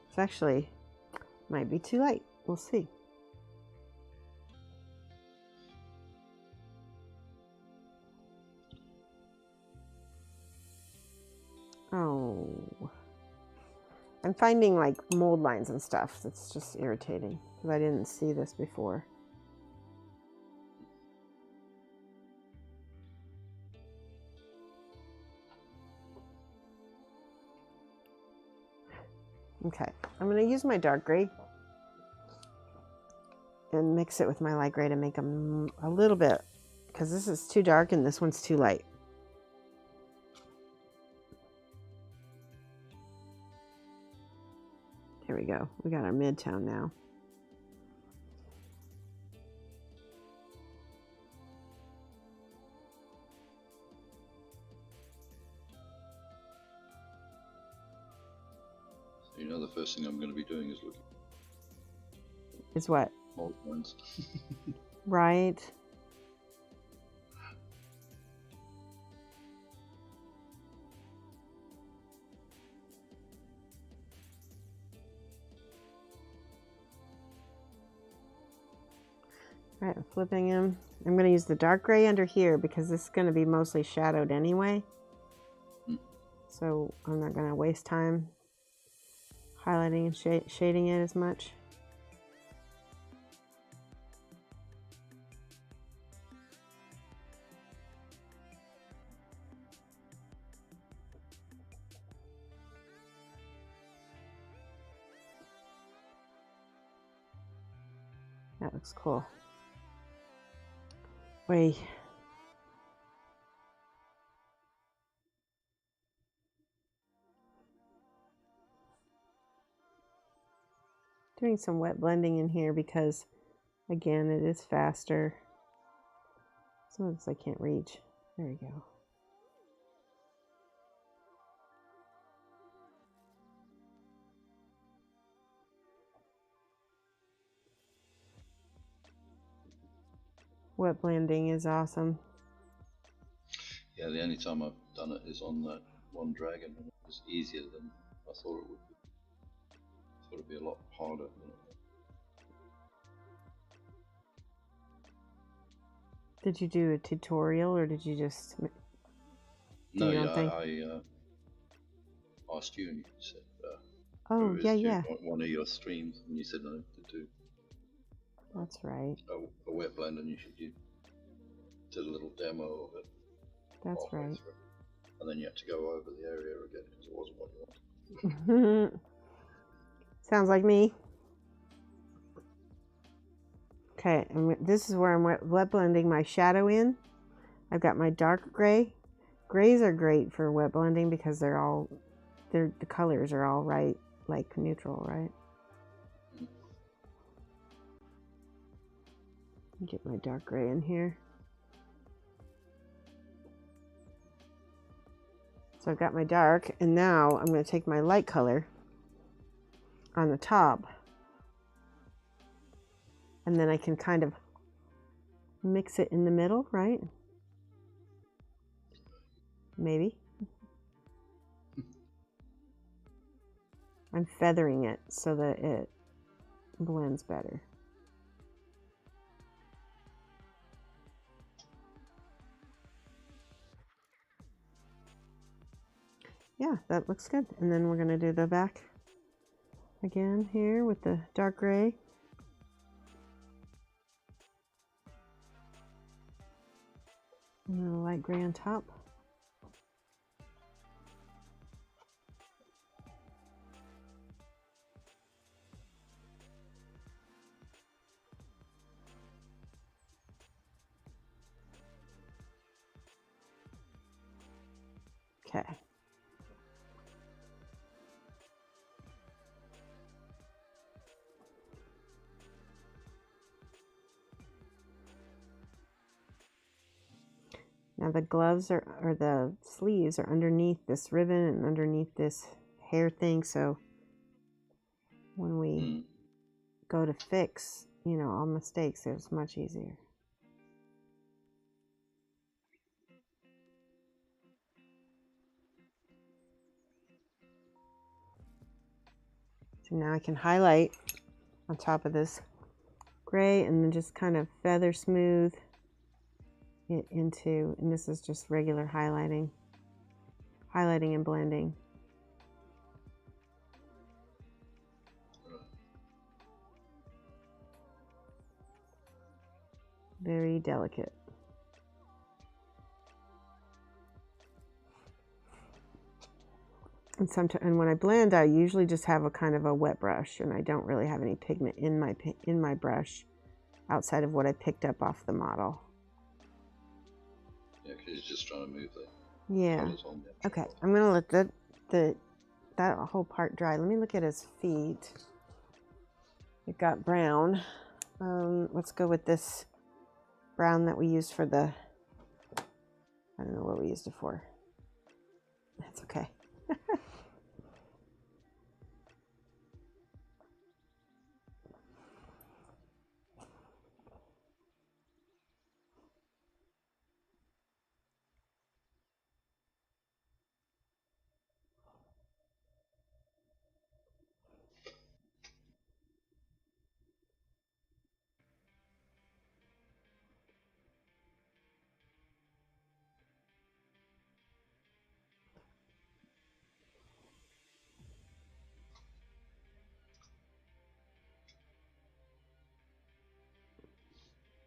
B: It's actually might be too light. We'll see. Oh, I'm finding like mold lines and stuff. That's just irritating because I didn't see this before. Okay, I'm going to use my dark gray and mix it with my light gray to make them a little bit, because this is too dark and this one's too light. There we go. We got our midtone now.
A: So you know the first thing I'm going to be doing is looking.
B: Is what?
A: Mold lines.
B: Right. All right, I'm flipping him. I'm going to use the dark gray under here because this is going to be mostly shadowed anyway. So I'm not going to waste time highlighting and shading it as much. That looks cool. Wait. Doing some wet blending in here because, again, it is faster. Some of this I can't reach. There we go. Wet blending is awesome.
A: Yeah, the only time I've done it is on that one dragon, and it was easier than I thought it would be. I thought it'd be a lot harder than it was.
B: Did you do a tutorial or did you just do
A: No,
B: your own
A: yeah,
B: thing?
A: I asked you and you said,
B: Oh, yeah, yeah.
A: one of your streams, and you said no to do
B: That's right.
A: a wet blend, and you did a little demo of it.
B: That's right.
A: Through. And then you had to go over the area again because it wasn't what you wanted.
B: Sounds like me. Okay, and this is where I'm wet blending my shadow in. I've got my dark gray, Grays are great for wet blending because the colors are all right, like neutral, right? Get my dark gray in here. So I've got my dark, and now I'm going to take my light color on the top, and then I can kind of mix it in the middle, right? Maybe. I'm feathering it so that it blends better. Yeah, that looks good. And then we're going to do the back again here with the dark gray. And then a light gray on top. Okay. Now the gloves or the sleeves are underneath this ribbon and underneath this hair thing, so when we go to fix, you know, all mistakes, it's much easier. So now I can highlight on top of this gray and then just kind of feather smooth it into, and this is just regular highlighting and blending. Very delicate. And when I blend, I usually just have a kind of a wet brush, and I don't really have any pigment in my brush outside of what I picked up off the model.
A: Yeah, because you're just trying to move the
B: colors
A: on the
B: okay, I'm gonna let that whole part dry. Let me look at his feet. It got brown. Let's go with this brown that we used for the, I don't know what we used it for. That's okay.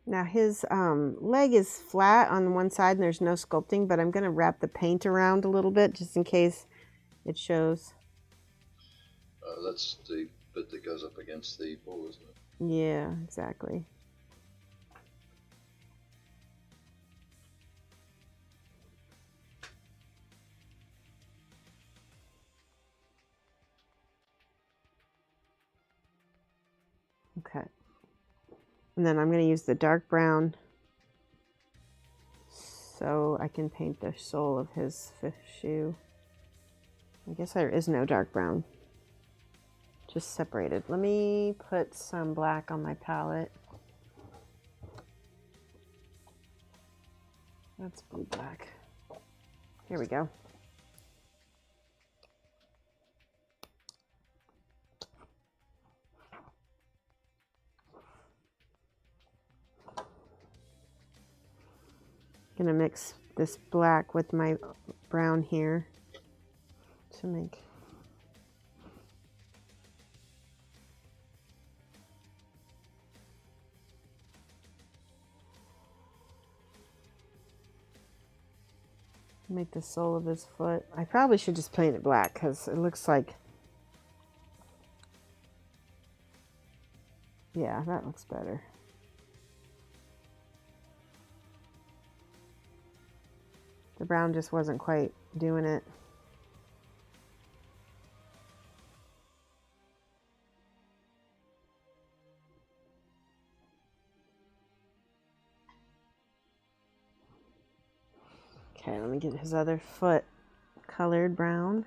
B: Now his leg is flat on one side and there's no sculpting, but I'm going to wrap the paint around a little bit just in case it shows.
A: That's the bit that goes up against the ball, isn't it?
B: Yeah, exactly. Okay. And then I'm going to use the dark brown so I can paint the sole of his fifth shoe. I guess there is no dark brown, just separated. Let me put some black on my palette. That's blue black. Here we go. Gonna mix this black with my brown here to make the sole of his foot. I probably should just paint it black because it looks like, yeah, that looks better. The brown just wasn't quite doing it. Okay, let me get his other foot colored brown.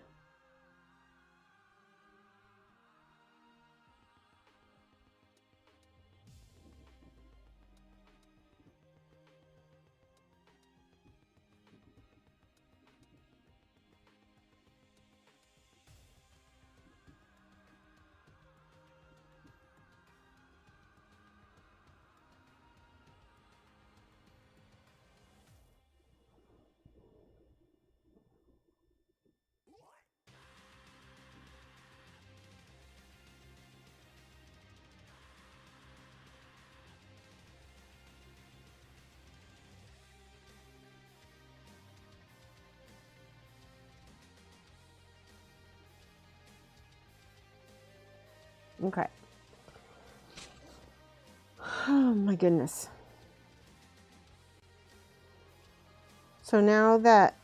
B: Okay. Oh my goodness. So now that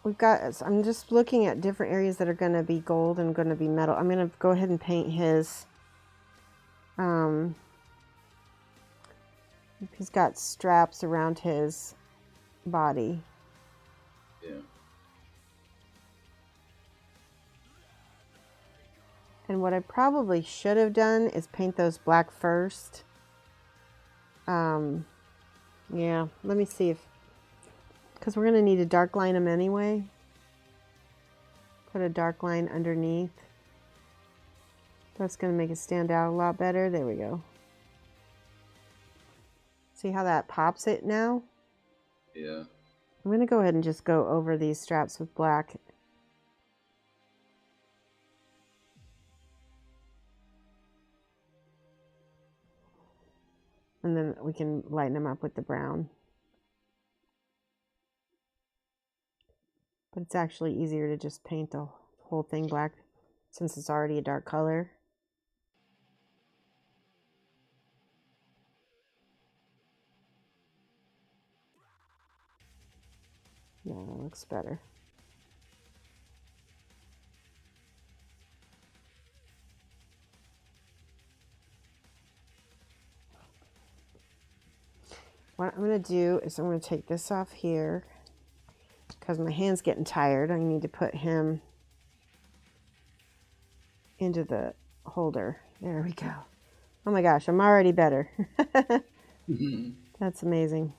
B: we've got, I'm just looking at different areas that are going to be gold and going to be metal. I'm going to go ahead and paint his, he's got straps around his body.
A: Yeah.
B: And what I probably should have done is paint those black first. Yeah, let me see if, because we're going to need to dark line them anyway. Put a dark line underneath. That's going to make it stand out a lot better. There we go. See how that pops it now?
A: Yeah.
B: I'm going to go ahead and just go over these straps with black. And then we can lighten them up with the brown. But it's actually easier to just paint the whole thing black since it's already a dark color. Yeah, that looks better. What I'm going to do is I'm going to take this off here because my hand's getting tired. I need to put him into the holder. There we go. Oh my gosh, I'm already better. That's amazing.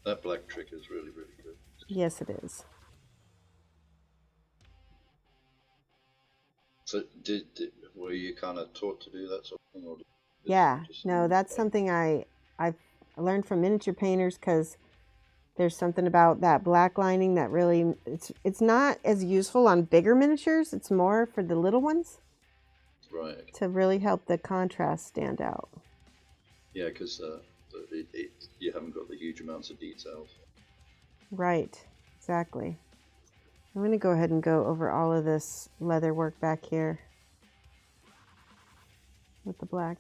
A: That black trick is really, really good.
B: Yes, it is.
A: So were you kind of taught to do that sort of thing? Or
B: Yeah, no, that's something I've learned from miniature painters, because there's something about that black lining that really, it's not as useful on bigger miniatures. It's more for the little ones.
A: Right.
B: To really help the contrast stand out.
A: Yeah, because you haven't got the huge amounts of details.
B: Right, exactly. I'm going to go ahead and go over all of this leather work back here with the black.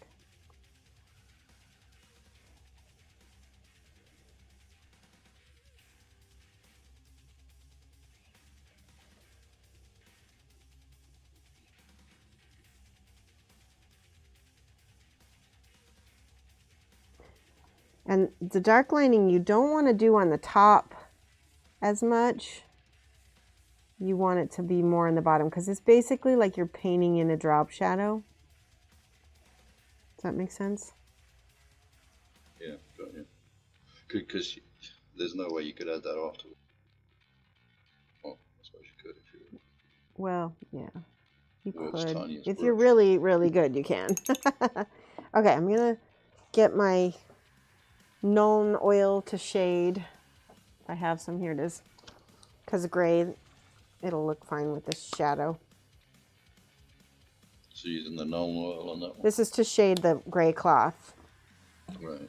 B: And the dark lining you don't want to do on the top as much. You want it to be more on the bottom, because it's basically like you're painting in a drop shadow. Does that make sense?
A: Yeah, got you. Because there's no way you could add that afterwards. Oh, I suppose you could if you.
B: Well, yeah, you could. If you're really, really good, you can. Okay, I'm gonna get my Nuln oil to shade. I have some. Here it is. Because gray, it'll look fine with this shadow.
A: So using the Nuln oil on that one?
B: This is to shade the gray cloth.
A: Right.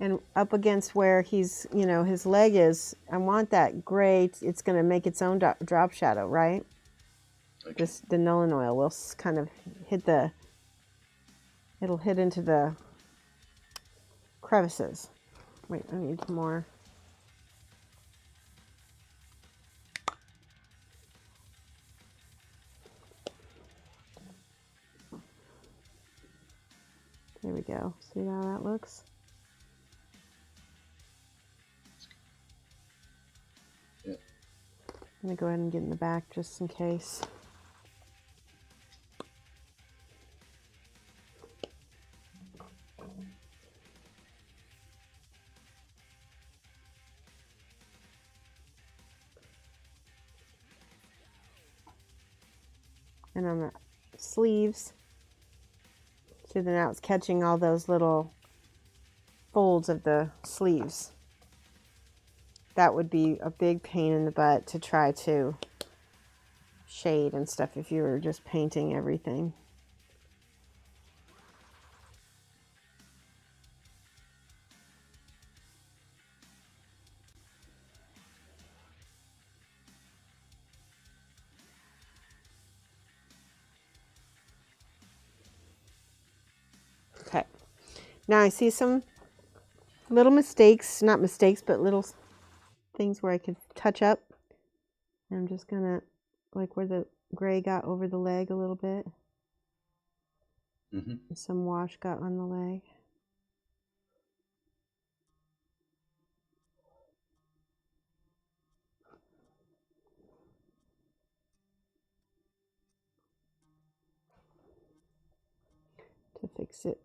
B: And up against where he's, you know, his leg is, I want that gray. It's going to make its own drop shadow, right?
A: Okay.
B: the Nolan oil will kind of hit the, it'll hit into the crevices. Wait, I need more. There we go. See how that looks?
A: Yeah.
B: I'm going to go ahead and get in the back just in case. And on the sleeves, so then now it's catching all those little folds of the sleeves. That would be a big pain in the butt to try to shade and stuff if you were just painting everything. Okay, now I see some little mistakes, not mistakes, but little things where I could touch up. I'm just gonna, like where the gray got over the leg a little bit.
A: Mm-hmm.
B: Some wash got on the leg. To fix it.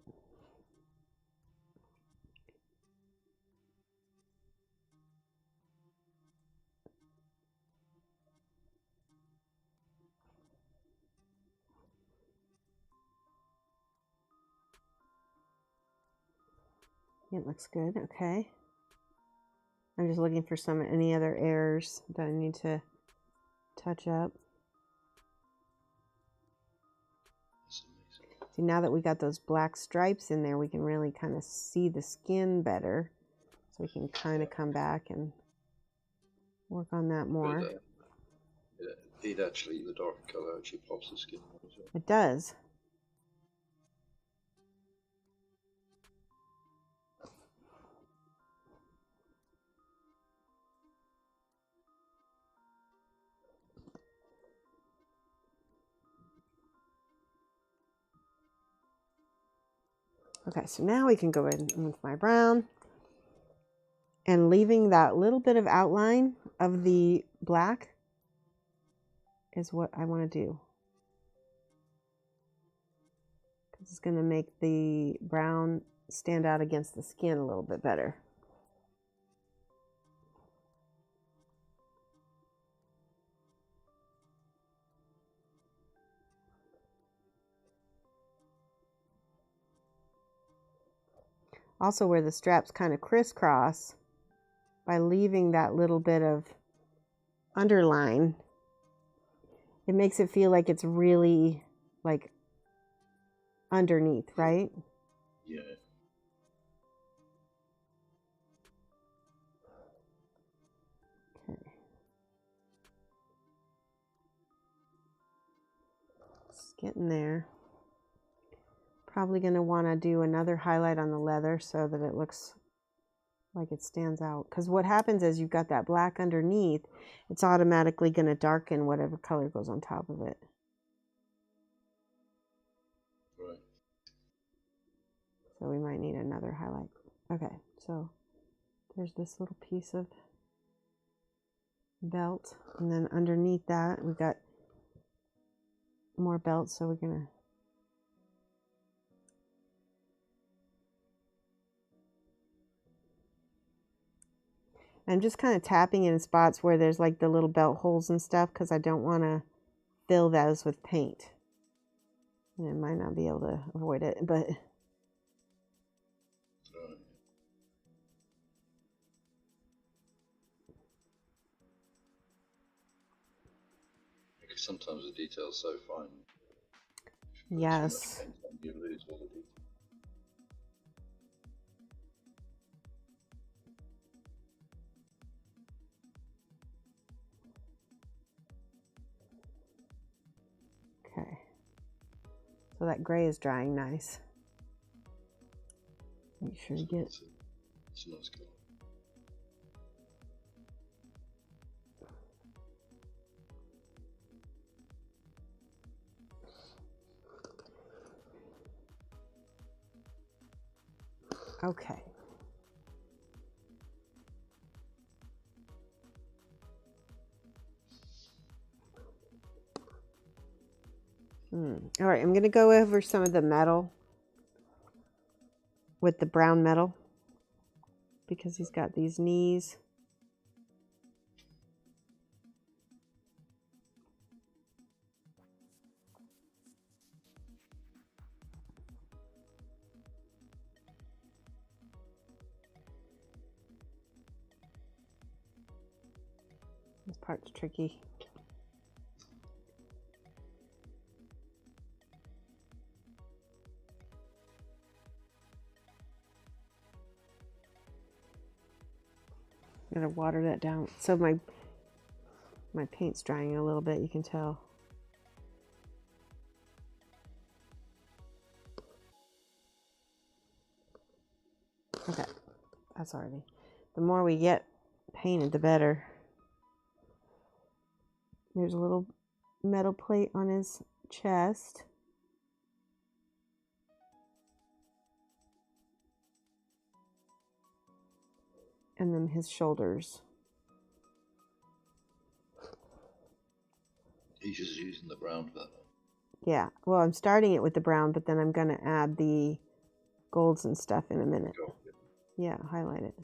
B: It looks good. Okay. I'm just looking for any other errors that I need to touch up. See, now that we got those black stripes in there, we can really kind of see the skin better. So we can kind of come back and work on that more.
A: But, it actually, the darker colour actually pops the skin more as well.
B: It does. Okay, so now we can go in with my brown and leaving that little bit of outline of the black is what I want to do. Because it's going to make the brown stand out against the skin a little bit better. Also, where the straps kind of crisscross, by leaving that little bit of underline, it makes it feel like it's really like underneath, right?
A: Yeah.
B: Okay. Just getting there. Probably going to want to do another highlight on the leather so that it looks like it stands out. Because what happens is you've got that black underneath, it's automatically going to darken whatever color goes on top of it.
A: Right.
B: So we might need another highlight. Okay, so there's this little piece of belt. And then underneath that, we've got more belts. So we're going to I'm just kind of tapping in spots where there's like the little belt holes and stuff because I don't want to fill those with paint. And I might not be able to avoid it, but...
A: Right. Because sometimes the detail's so fine.
B: Yes.
A: You lose all the detail.
B: So that gray is drying nice. Make sure to get...
A: It's a nice color.
B: Okay. All right, I'm going to go over some of the metal with the brown metal because he's got these knees. This part's tricky. I'm gonna water that down. So my paint's drying a little bit, you can tell. Okay, that's already. The more we get painted, the better. There's a little metal plate on his chest. And then his shoulders.
A: He's just using the brown for that.
B: Yeah, well, I'm starting it with the brown, but then I'm going to add the golds and stuff in a minute.
A: Go.
B: Yeah, highlight it.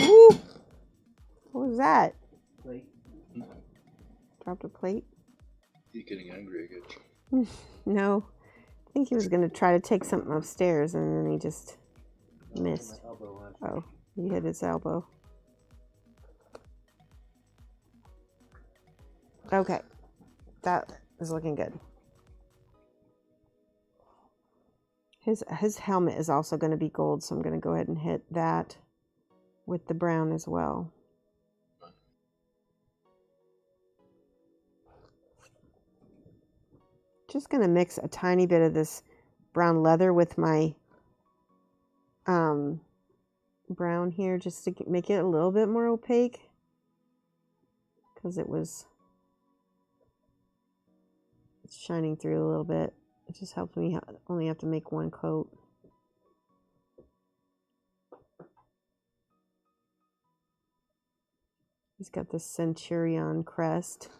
B: Ooh! What was that?
A: Plate.
B: Dropped a plate?
A: You're getting angry again.
B: No. I think he was going to try to take something upstairs and then he just missed. Oh, he hit his elbow. Okay. That is looking good. His helmet is also going to be gold, so I'm going to go ahead and hit that with the brown as well. Just going to mix a tiny bit of this brown leather with my brown here just to make it a little bit more opaque, because it's shining through a little bit. It just helps me only have to make one coat. He's got this centurion crest.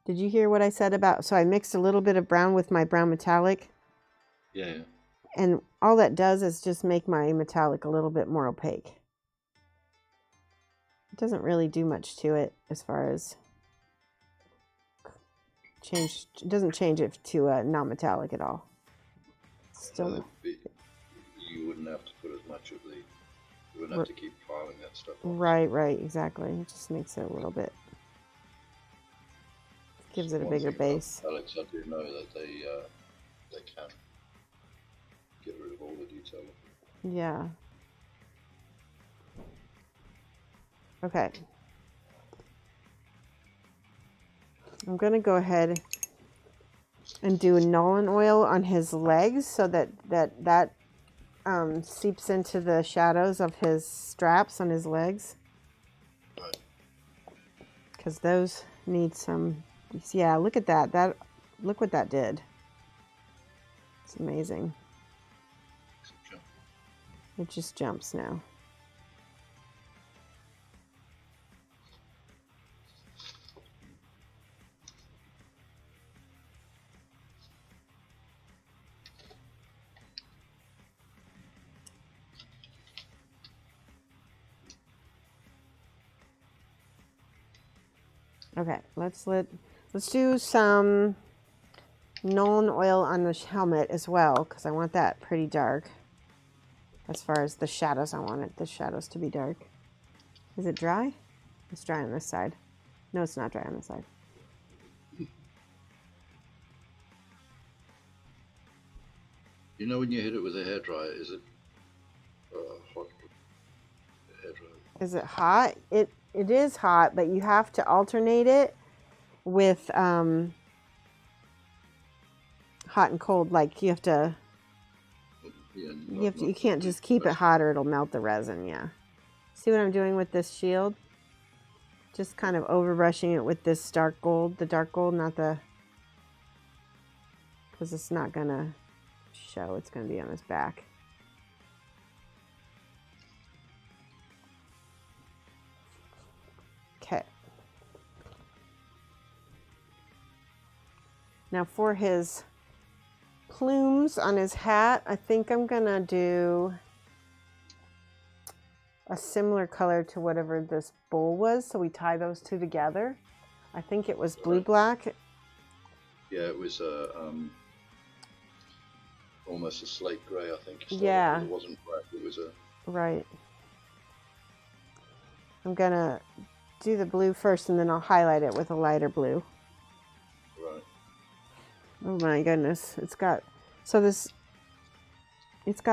B: Did you hear what I said about, so I mixed a little bit of brown with my brown metallic?
A: Yeah.
B: And all that does is just make my metallic a little bit more opaque. It doesn't really do much to it as far as change. It doesn't change it to non-metallic at all. Still,
A: you wouldn't have to put as much of the. You wouldn't have to keep piling that stuff on.
B: Right, exactly. It just makes it a little bit. Gives it a bigger base.
A: Alex, I do know that they can get rid of all the detail.
B: Yeah. Okay. I'm going to go ahead and do Nollan oil on his legs so that seeps into the shadows of his straps on his legs.
A: Right.
B: Because those need some... Yeah, look at that. Look what that did. It's amazing. It just jumps now. Okay, let's do some Nollan oil on the helmet as well, because I want that pretty dark. As far as the shadows, I want the shadows to be dark. Is it dry? It's dry on this side. No, it's not dry on this side.
A: You know when you hit it with a hairdryer, is it hot? Hairdryer.
B: Is it hot? It is hot, but you have to alternate it with hot and cold. Like you have to.
A: Yeah,
B: You can't just keep it hot or it'll melt the resin. Yeah. See what I'm doing with this shield? Just kind of overbrushing it with this dark gold. The dark gold, not the. Because it's not gonna show. It's gonna be on his back. Okay. Now for his plumes on his hat, I think I'm gonna do a similar color to whatever this bowl was. So we tie those two together. I think it was blue black.
A: Yeah, it was almost a slate grey, I think.
B: Yeah.
A: It wasn't black, it was a...
B: Right. I'm gonna do the blue first and then I'll highlight it with a lighter blue.
A: Right.
B: Oh my goodness. It's got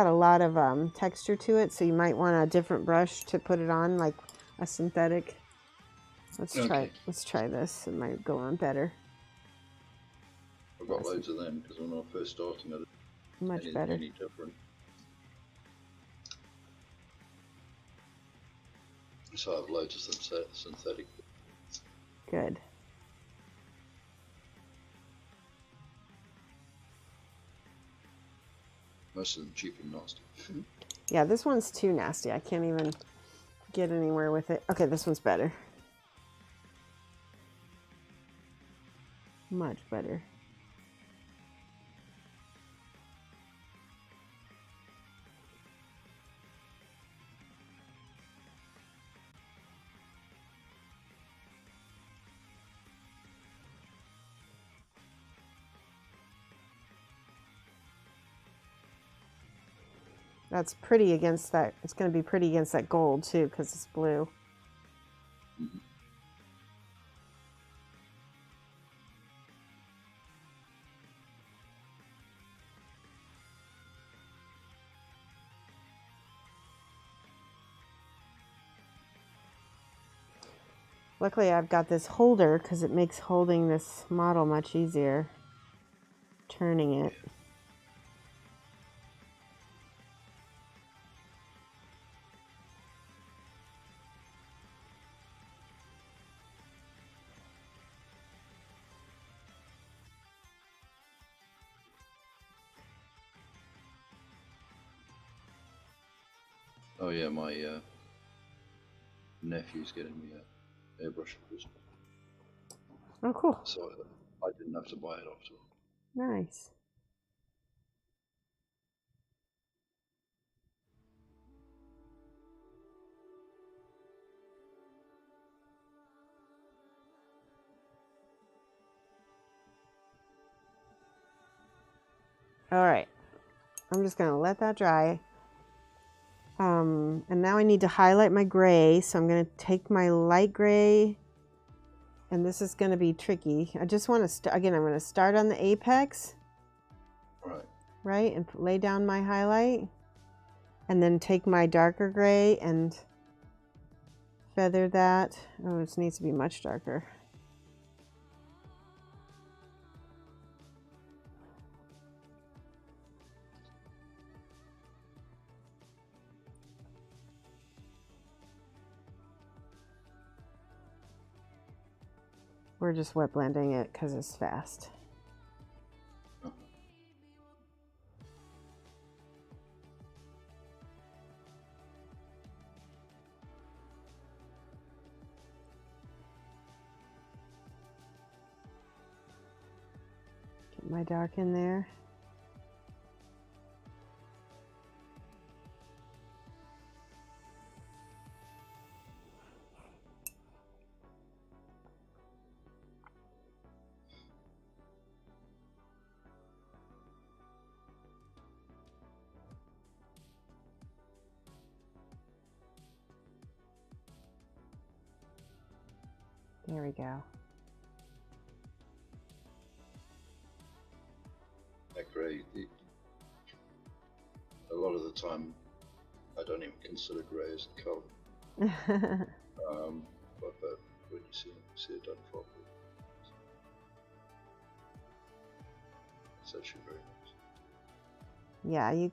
B: a lot of texture to it, so you might want a different brush to put it on, like a synthetic. Let's try this. It might go on better.
A: I've got loads of them because when I first started,
B: much better.
A: Any different. So I have loads of synthetic.
B: Good.
A: Most of them cheap and nasty.
B: Yeah, this one's too nasty. I can't even get anywhere with it. Okay, this one's better. Much better. That's pretty against that. It's going to be pretty against that gold too because it's blue.
A: Mm-hmm.
B: Luckily, I've got this holder because it makes holding this model much easier. Turning it.
A: Oh yeah, my nephew's getting me an airbrush for Christmas.
B: Oh, cool.
A: So I didn't have to buy it after all.
B: Nice. All right. I'm just going to let that dry. And now I need to highlight my gray. So I'm going to take my light gray. And this is going to be tricky. I just want to, again, I'm going to start on the apex.
A: Right.
B: Right? And lay down my highlight. And then take my darker gray and feather that. Oh, it needs to be much darker. We're just wet blending it because it's fast. Get my dark in there. There we go.
A: That grey, a lot of the time, I don't even consider grey as a colour. But when you see it done properly, it's actually very nice.
B: Yeah, you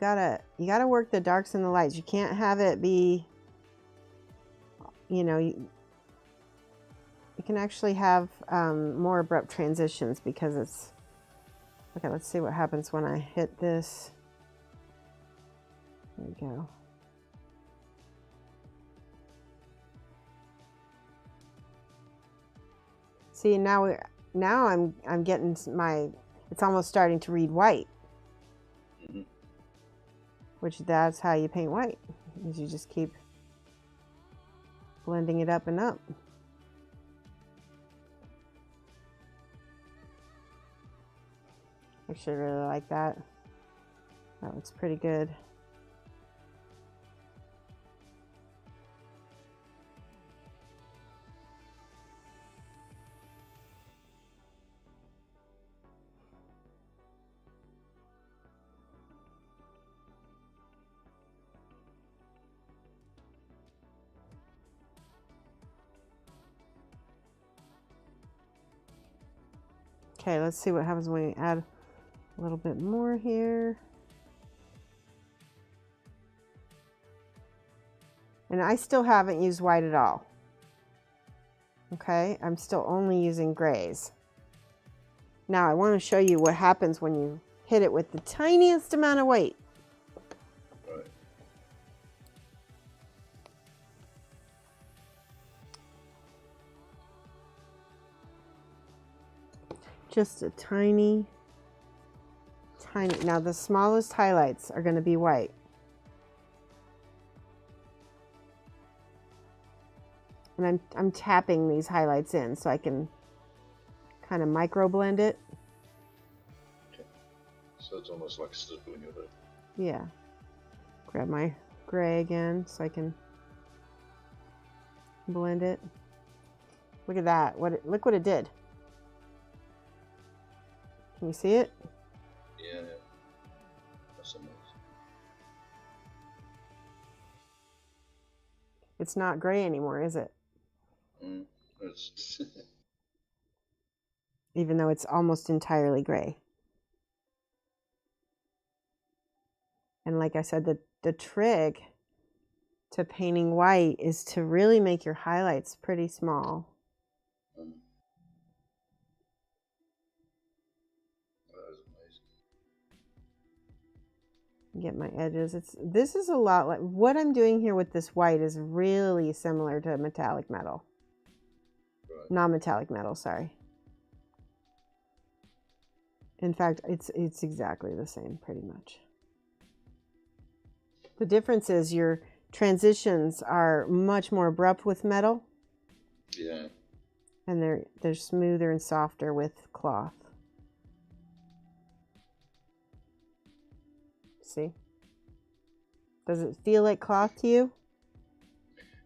B: gotta work the darks and the lights. You can't have it be, you know, you can actually have more abrupt transitions because it's, okay, let's see what happens when I hit this. There we go. See, now I'm getting my, it's almost starting to read white.
A: Mm-hmm.
B: Which that's how you paint white, is you just keep blending it up and up. Actually, I really like that. That looks pretty good. Okay, let's see what happens when we add a little bit more here. And I still haven't used white at all. Okay, I'm still only using grays. Now I want to show you what happens when you hit it with the tiniest amount of white.
A: Right.
B: Just a tiny. Now the smallest highlights are going to be white. And I'm tapping these highlights in so I can kind of micro blend it.
A: Okay. So it's almost like stippling of it.
B: Yeah. Grab my gray again so I can blend it. Look at that. Look what it did. Can you see it?
A: Yeah. That's amazing.
B: It's not gray anymore, is it?
A: It's
B: Even though it's almost entirely gray. And like I said, the trick to painting white is to really make your highlights pretty small.
A: That is amazing.
B: Get my edges. This is a lot like what I'm doing here with this white is really similar to metallic metal.
A: Right.
B: Non-metallic metal, sorry. In fact, it's exactly the same pretty much. The difference is your transitions are much more abrupt with metal.
A: Yeah.
B: And they're smoother and softer with cloth. See? Does it feel like cloth to you?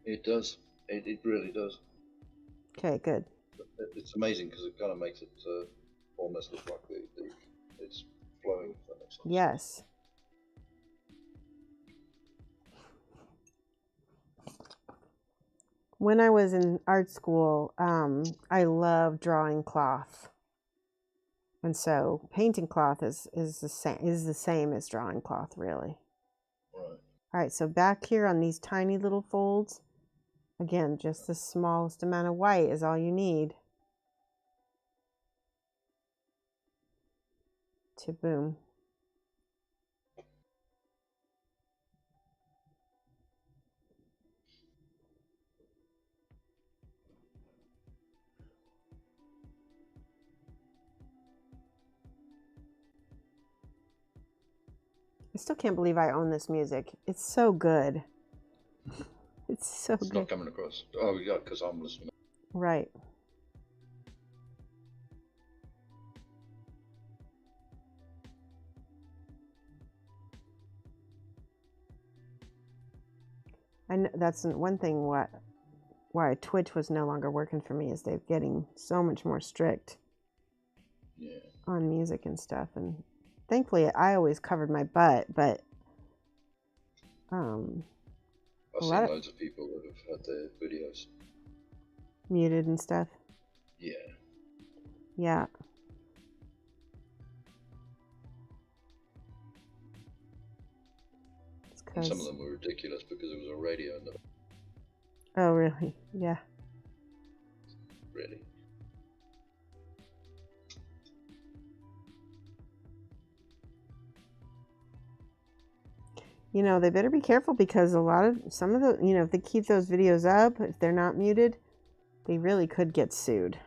A: It does. It really does.
B: Okay, good.
A: It's amazing because it kind of makes it almost look like it's flowing, if that makes sense.
B: Yes. When I was in art school, I loved drawing cloth. And so painting cloth is the same as drawing cloth, really.
A: Right.
B: All right, so back here on these tiny little folds, again, just the smallest amount of white is all you need to boom. I still can't believe I own this music. It's so good. It's so good.
A: It's not coming across. Oh, yeah, because I'm listening.
B: Right. And that's one thing why Twitch was no longer working for me, is they're getting so much more strict on music and stuff. And thankfully, I always covered my butt, but
A: I've seen loads of people that have had their videos
B: muted and stuff.
A: Yeah.
B: Yeah.
A: And some of them were ridiculous because it was a radio.
B: Oh, really? Yeah.
A: Really?
B: You know, they better be careful because some of the, you know, if they keep those videos up, if they're not muted, they really could get sued.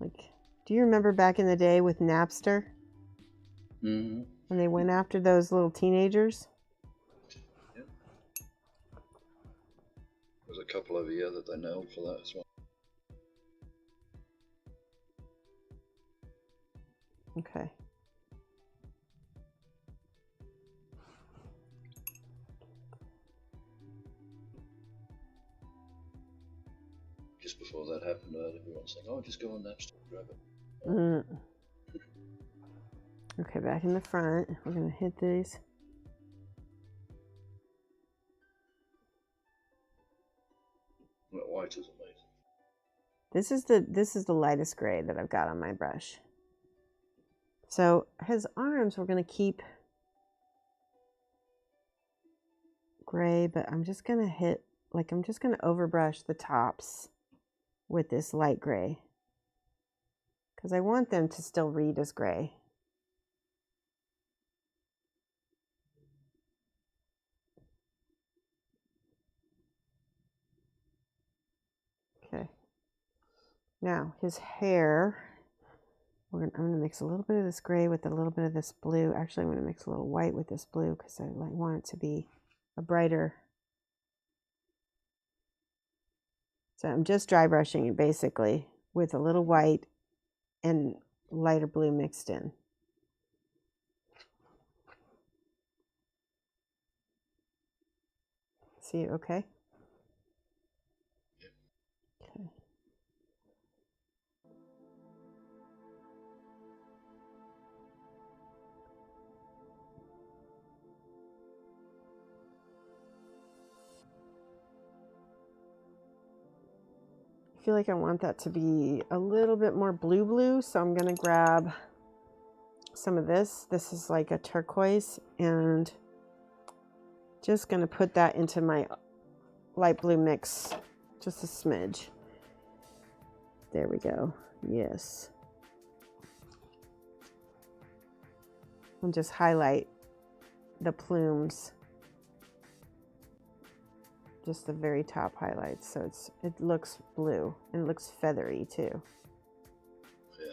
B: Like, do you remember back in the day with Napster?
A: Mm-hmm.
B: When they went after those little teenagers?
A: Yeah. There's a couple over here that they nailed for that as well.
B: Okay.
A: Just before that happened, I heard everyone saying, "Oh, just go on Napster and grab it."
B: Okay, back in the front. We're gonna hit these.
A: That white is amazing.
B: This is the lightest gray that I've got on my brush. So his arms we're gonna keep gray, but I'm just gonna hit, like, I'm just gonna overbrush the tops with this light gray because I want them to still read as gray. Okay. Now his hair, I'm gonna mix a little bit of this gray with a little bit of this blue. Actually, I'm gonna mix a little white with this blue because I want it to be a brighter. So I'm just dry brushing it basically with a little white and lighter blue mixed in. See, okay? Okay. I feel like I want that to be a little bit more blue, so I'm gonna grab some of this. This is like a turquoise, and just gonna put that into my light blue mix, just a smidge. There we go. Yes. And just highlight the plumes, just the very top highlights, so it looks blue and it looks feathery too.
A: Yeah.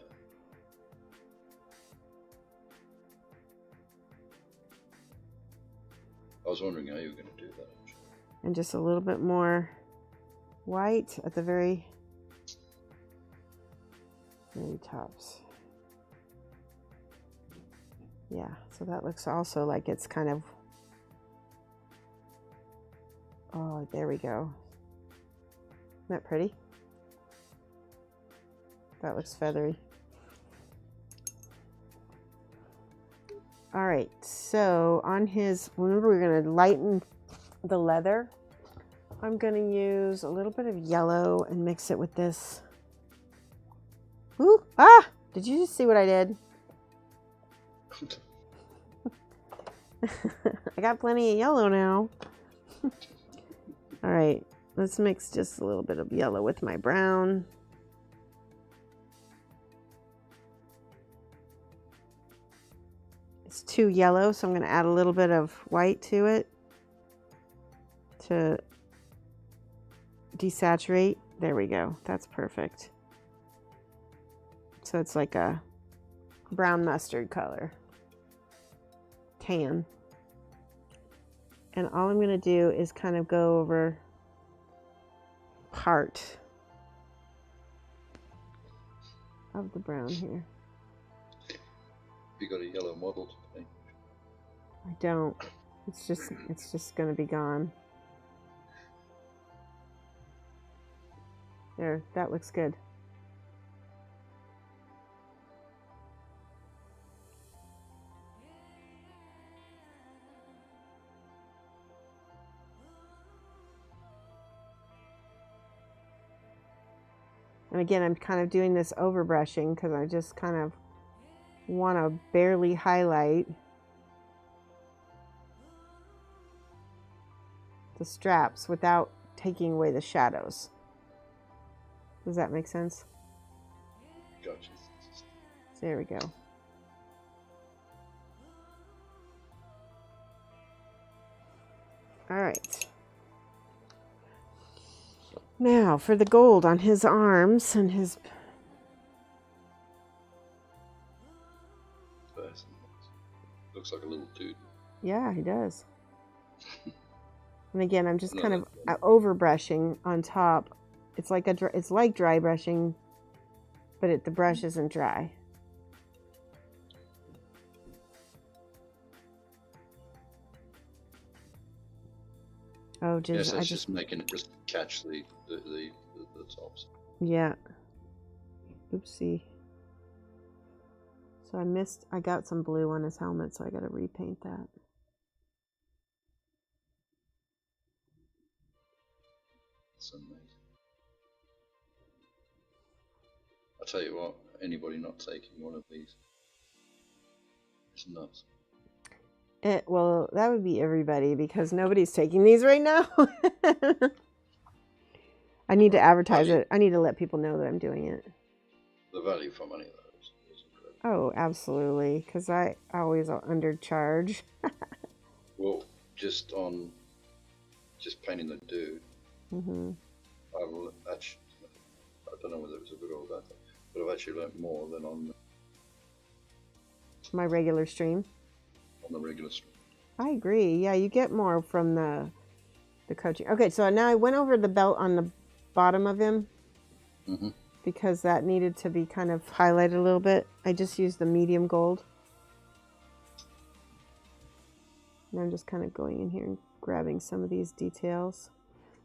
A: I was wondering how you were going to do that.
B: And just a little bit more white at the very tops. Yeah, so that looks also like it's kind of, oh, there we go. Isn't that pretty? That looks feathery. All right, so on his, remember we're gonna lighten the leather. I'm gonna use a little bit of yellow and mix it with this. Ooh, ah, did you just see what I did? I got plenty of yellow now. All right, let's mix just a little bit of yellow with my brown. It's too yellow, so I'm going to add a little bit of white to it to desaturate. There we go. That's perfect. So it's like a brown mustard color. Tan. And all I'm going to do is kind of go over part of the brown here.
A: You got a yellow model to paint?
B: I don't. It's just going to be gone. There, that looks good. And again, I'm kind of doing this over brushing because I just kind of want to barely highlight the straps without taking away the shadows. Does that make sense?
A: Gotcha.
B: There we go. All right. Now for the gold on his arms and his...
A: Looks like a little dude.
B: Yeah, he does. And again, I'm just kind of over brushing on top. It's like it's like dry brushing, but the brush isn't dry. Oh,
A: yes, it's just making it just catch the tops.
B: Yeah. Oopsie. So I got some blue on his helmet, so I got to repaint that.
A: That's amazing. I'll tell you what, anybody not taking one of these is nuts.
B: Well, that would be everybody because nobody's taking these right now. I need to advertise it. I need to let people know that I'm doing it.
A: The value for money, though, is incredible.
B: Oh, absolutely, because I always undercharge.
A: Well, just painting the dude, I don't know whether it was a good or a bad thing, but I've actually learnt more than on
B: my regular stream.
A: On the regular stream.
B: I agree. Yeah, you get more from the coaching. Okay, so now I went over the belt on the bottom of him because that needed to be kind of highlighted a little bit. I just used the medium gold. And I'm just kind of going in here and grabbing some of these details.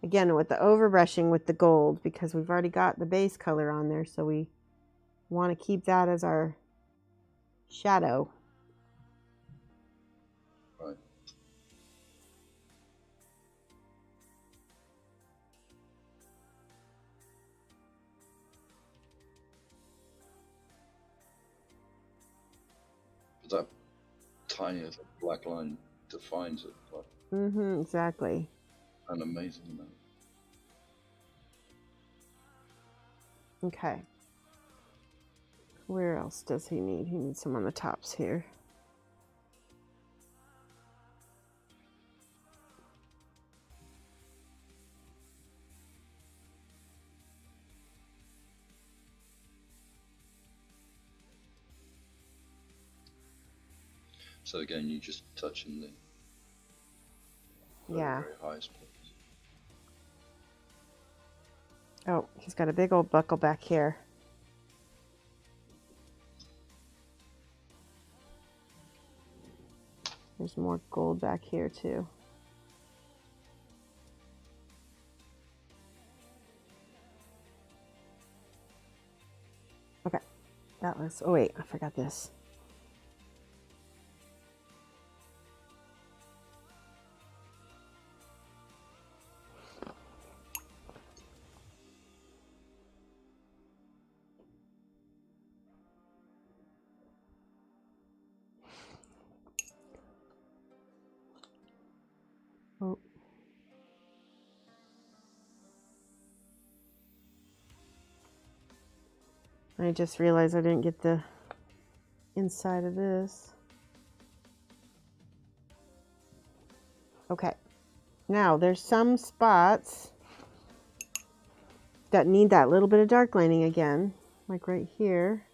B: Again, with the overbrushing with the gold because we've already got the base color on there, so we want to keep that as our shadow.
A: Right. That tiny little black line defines it. Like,
B: exactly.
A: An amazing amount.
B: Okay. Where else does he need? He needs some on the tops here.
A: So again, you're just touching the very highest points.
B: Oh, he's got a big old buckle back here. There's more gold back here too. Okay, that was, oh wait, I forgot this. Oh. I just realized I didn't get the inside of this. Okay, now there's some spots that need that little bit of dark lining again, like right here.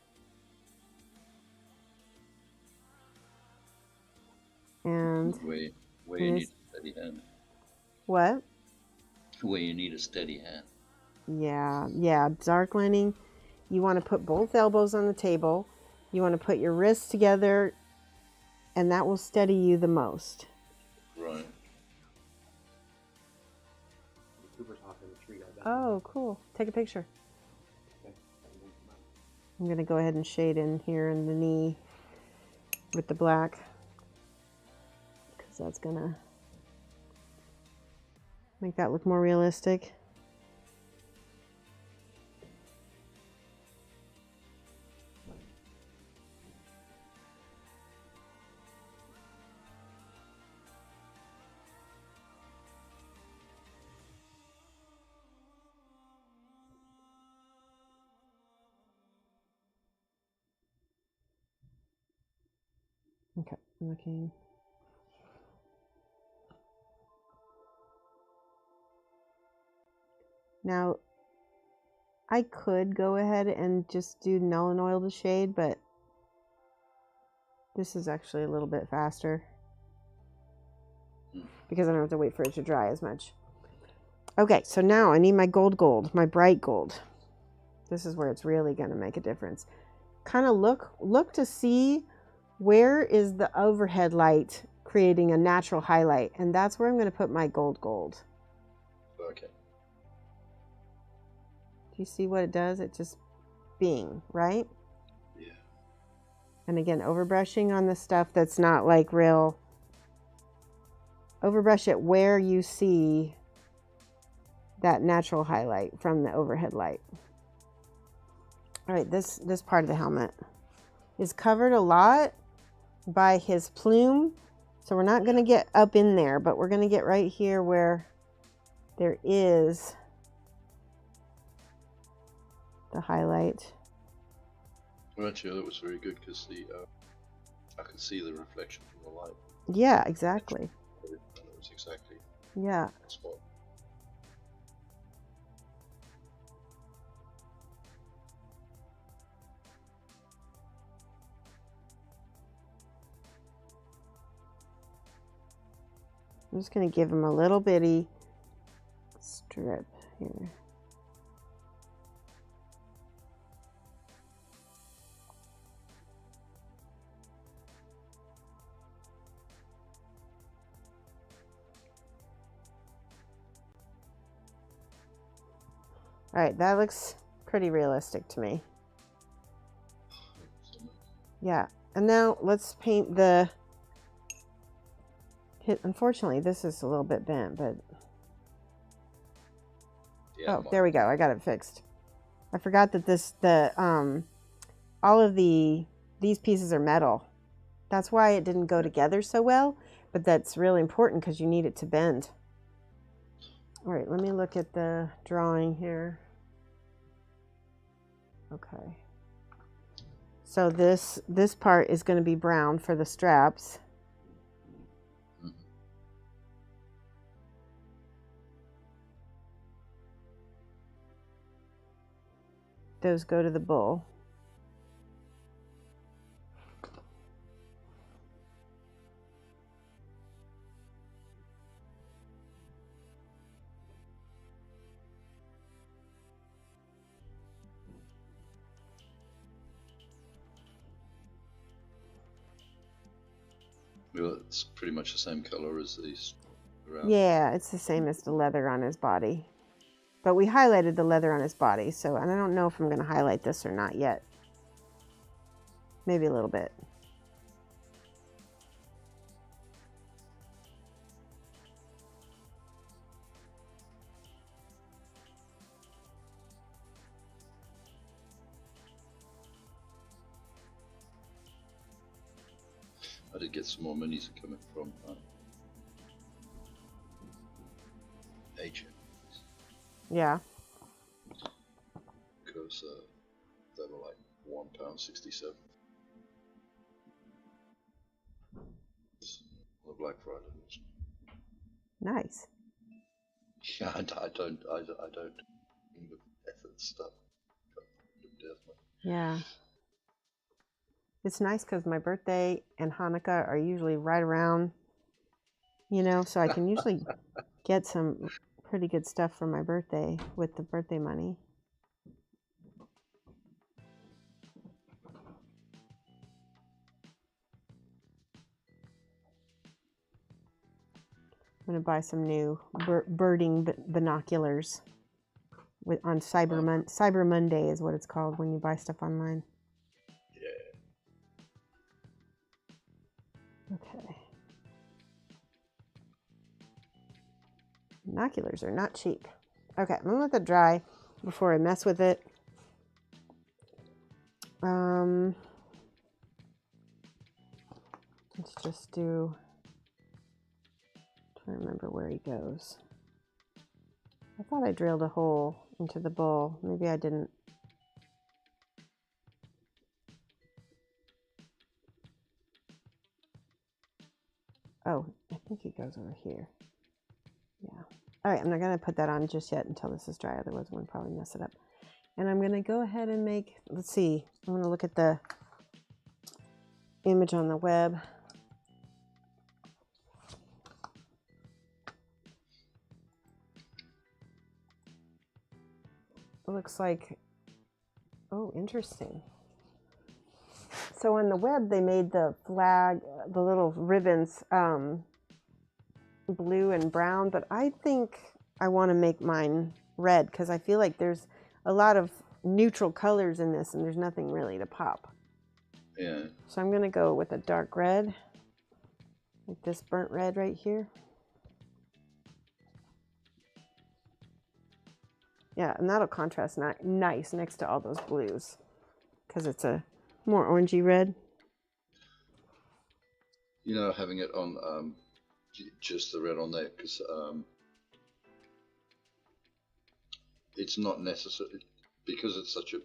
B: And
A: where you need a steady hand.
B: What?
A: Where you need a steady hand.
B: Yeah, dark lining. You want to put both elbows on the table. You want to put your wrists together, and that will steady you the most.
A: Right.
C: super talking in the tree.
B: Oh, cool. Take a picture.
C: Okay.
B: I'm going to go ahead and shade in here in the knee with the black, because that's going to make that look more realistic. Okay, looking. Now, I could go ahead and just do null and oil the shade, but this is actually a little bit faster because I don't have to wait for it to dry as much. Okay, so now I need my gold, my bright gold. This is where it's really going to make a difference. Kind of look to see where is the overhead light creating a natural highlight, and that's where I'm going to put my gold.
A: Okay.
B: Do you see what it does? It just bing, right?
A: Yeah.
B: And again, overbrushing on the stuff that's not like real. Overbrush it where you see that natural highlight from the overhead light. All right, this part of the helmet is covered a lot by his plume, so we're not going to get up in there, but we're going to get right here where there is the highlight.
A: Well, actually, that was very good because I could see the reflection from the light.
B: Yeah, exactly.
A: And it was exactly
B: Yeah.
A: the spot.
B: I'm just going to give him a little bitty strip here. All right, that looks pretty realistic to me. Yeah, and now let's paint the... Unfortunately, this is a little bit bent, but...
A: Yeah,
B: oh, there we go. I got it fixed. I forgot that all of these pieces are metal. That's why it didn't go together so well, but that's really important because you need it to bend. All right, let me look at the drawing here. Okay. So this part is going to be brown for the straps. Those go to the bull.
A: Well, it's pretty much the same color as these around.
B: Yeah, it's the same as the leather on his body. But we highlighted the leather on his body, so, and I don't know if I'm going to highlight this or not yet. Maybe a little bit.
A: I did get some more minis coming from Asia.
B: Yeah.
A: Because they were like £1.67. The Black Friday.
B: Nice.
A: Yeah, I don't with effort stuff. Definitely.
B: Yeah. It's nice because my birthday and Hanukkah are usually right around, you know, so I can usually get some pretty good stuff for my birthday with the birthday money. I'm going to buy some new birding binoculars on Cyber Monday is what it's called when you buy stuff online.
A: Yeah.
B: Okay. Binoculars are not cheap. Okay, I'm going to let that dry before I mess with it. Let's just do... I remember where he goes. I thought I drilled a hole into the bowl. Maybe I didn't. Oh, I think he goes over here. Yeah. All right, I'm not going to put that on just yet until this is dry. Otherwise, I'm going to probably mess it up. And I'm going to go ahead and make, let's see. I'm going to look at the image on the web. Looks like, oh, interesting. So on the web, they made the flag, the little ribbons, blue and brown, but I think I want to make mine red because I feel like there's a lot of neutral colors in this and there's nothing really to pop.
A: Yeah.
B: So I'm going to go with a dark red, like this burnt red right here. Yeah, and that'll contrast nice next to all those blues because it's a more orangey red.
A: You know, having it on just the red on there because it's not necessary because it's such a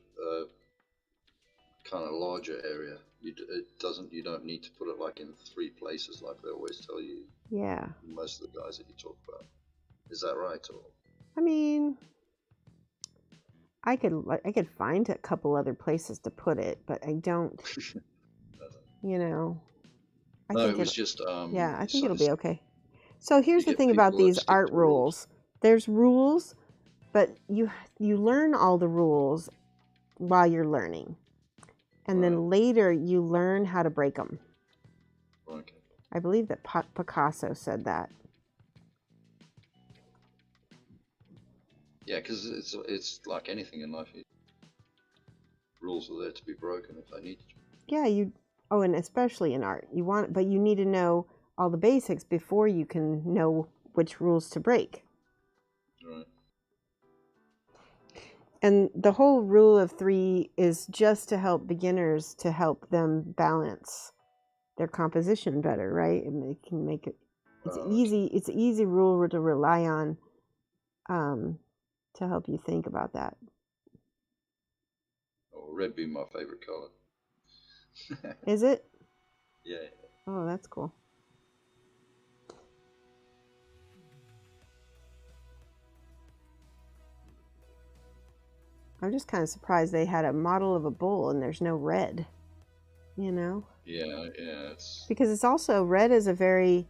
A: kind of larger area. You don't need to put it like in 3 places like they always tell you.
B: Yeah.
A: Most of the guys that you talk about. Is that right? Or?
B: I mean, I could find a couple other places to put it, but I don't. You know.
A: No, it was just.
B: Yeah, I think it'll be okay. So here's the thing about these
A: stick
B: art
A: to rules.
B: rules. There's rules, but you learn all the rules while you're learning, and then later you learn how to break them.
A: Okay.
B: I believe that Picasso said that.
A: Yeah, because it's like anything in life. Rules are there to be broken if they need to.
B: Yeah, oh, and especially in art, but you need to know all the basics before you can know which rules to break.
A: Right.
B: And the whole rule of 3 is just to help beginners, to help them balance their composition better, right? And they can make it. It's easy. It's an easy rule to rely on, to help you think about that.
A: Oh, red being my favorite color.
B: Is it?
A: Yeah.
B: Oh, that's cool. I'm just kind of surprised they had a model of a bull and there's no red, you know?
A: Yeah.
B: Because it's also, red is a very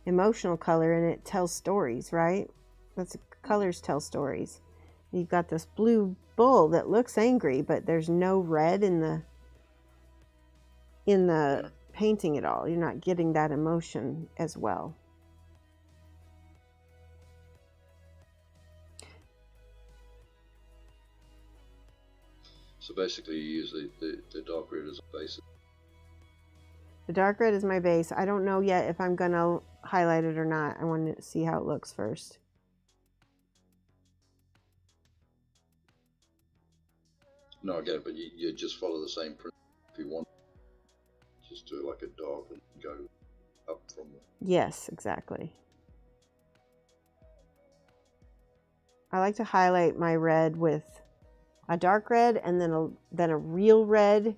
B: emotional color and it tells stories, right? Colors tell stories. You've got this blue bull that looks angry, but there's no red in the painting at all. You're not getting that emotion as well.
A: So basically, you use the dark red as a base.
B: The dark red is my base. I don't know yet if I'm gonna highlight it or not. I want to see how it looks first.
A: No, I get it, but you just follow the same principle if you want. Just do like a dog and go up from there.
B: Yes, exactly. I like to highlight my red with a dark red and then a real red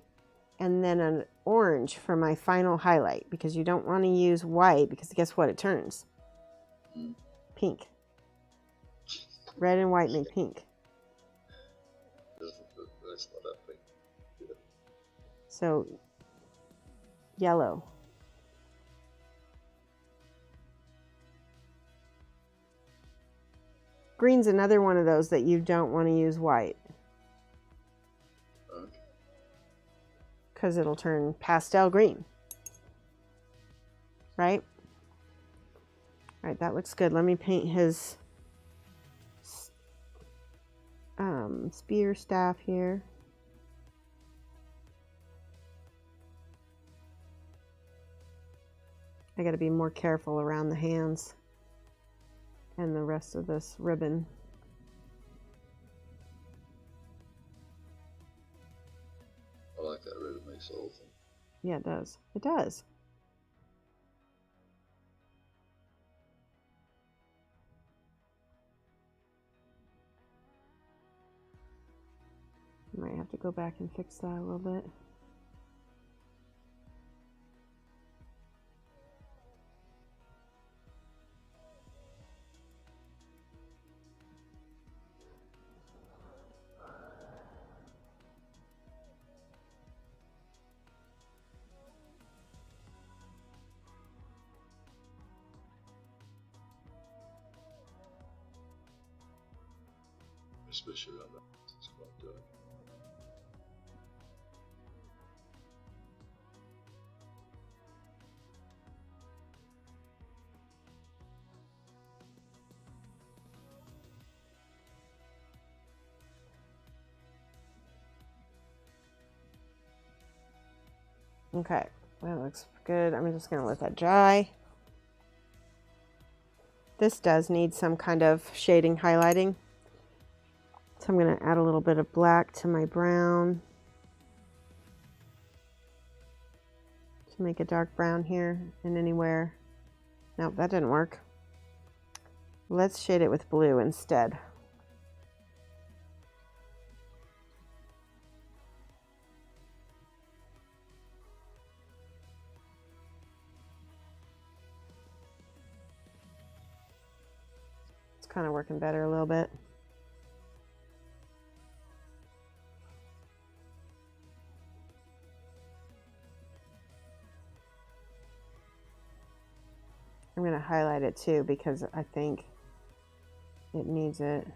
B: and then an orange for my final highlight, because you don't want to use white because guess what? It turns pink. Red and white make pink.
A: That's not that pink. Yeah.
B: So yellow. Green's another one of those that you don't want to use white.
A: Okay.
B: Because it'll turn pastel green. Right? All right, that looks good. Let me paint his spear staff here. I got to be more careful around the hands and the rest of this ribbon.
A: I like that red. It makes the whole thing.
B: Yeah, it does. It does. Might have to go back and fix that a little bit.
A: Especially around that. It's quite dark.
B: Okay, that looks good. I'm just going to let that dry. This does need some kind of shading, highlighting. So I'm going to add a little bit of black to my brown to make a dark brown here and anywhere. Nope, that didn't work. Let's shade it with blue instead. It's kind of working better a little bit. I'm going to highlight it too because I think it needs it.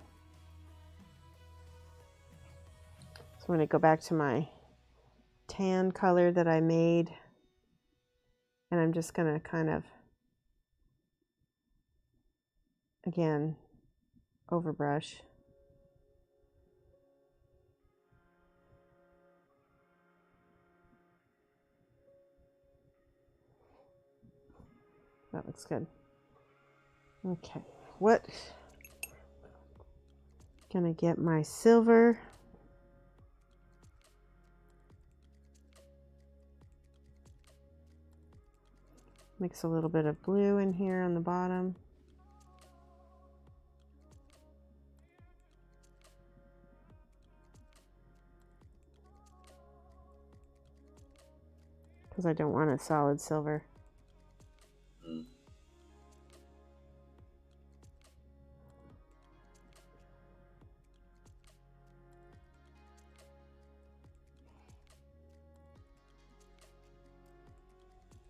B: So I'm going to go back to my tan color that I made, and I'm just going to kind of, again, overbrush. That looks good. Okay, what? Gonna get my silver. Mix a little bit of blue in here on the bottom. Because I don't want a solid silver.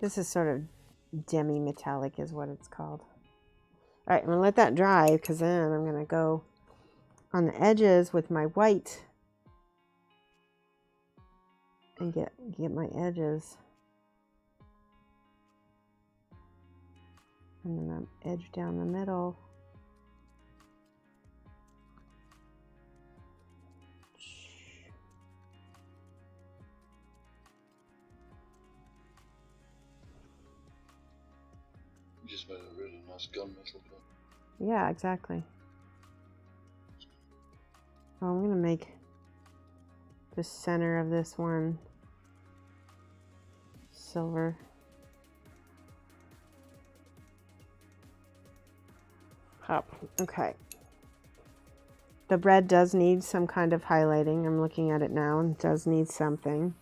B: This is sort of demi-metallic is what it's called. All right, I'm gonna let that dry because then I'm gonna go on the edges with my white and get my edges. And then I'm edge down the middle.
A: You just made a really nice gunmetal pen.
B: Yeah, exactly. Well, I'm gonna make the center of this one silver. Up. Okay. The red does need some kind of highlighting. I'm looking at it now and it does need something.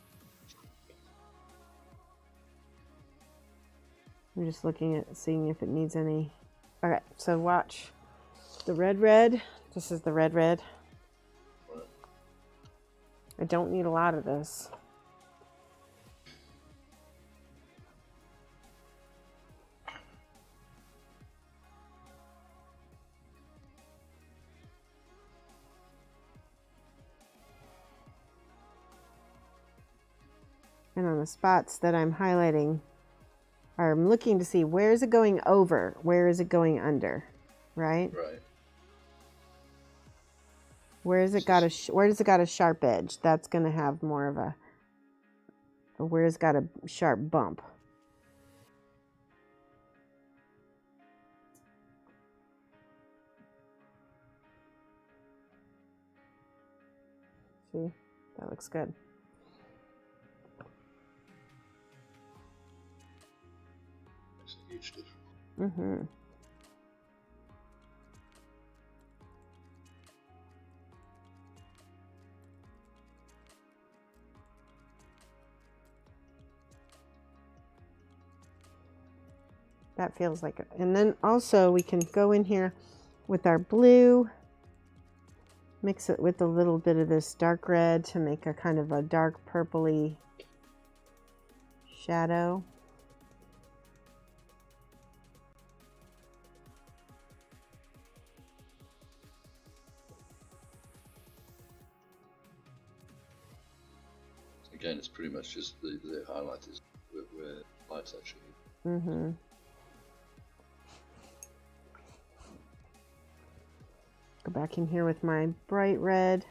B: I'm just looking at seeing if it needs any. Okay, so watch the red. This is the red. I don't need a lot of this. And on the spots that I'm highlighting I'm looking to see where is it going over, where is it going under, right?
A: Right.
B: Where has it got a sharp edge? That's going to have more of a, or where it's got a sharp bump. See, that looks good.
A: Makes a huge difference.
B: Mm-hmm. That feels like it. And then also we can go in here with our blue, mix it with a little bit of this dark red to make a kind of a dark purpley shadow.
A: Again, it's pretty much just the highlight is where light's actually.
B: Mm-hmm. Go back in here with my bright red.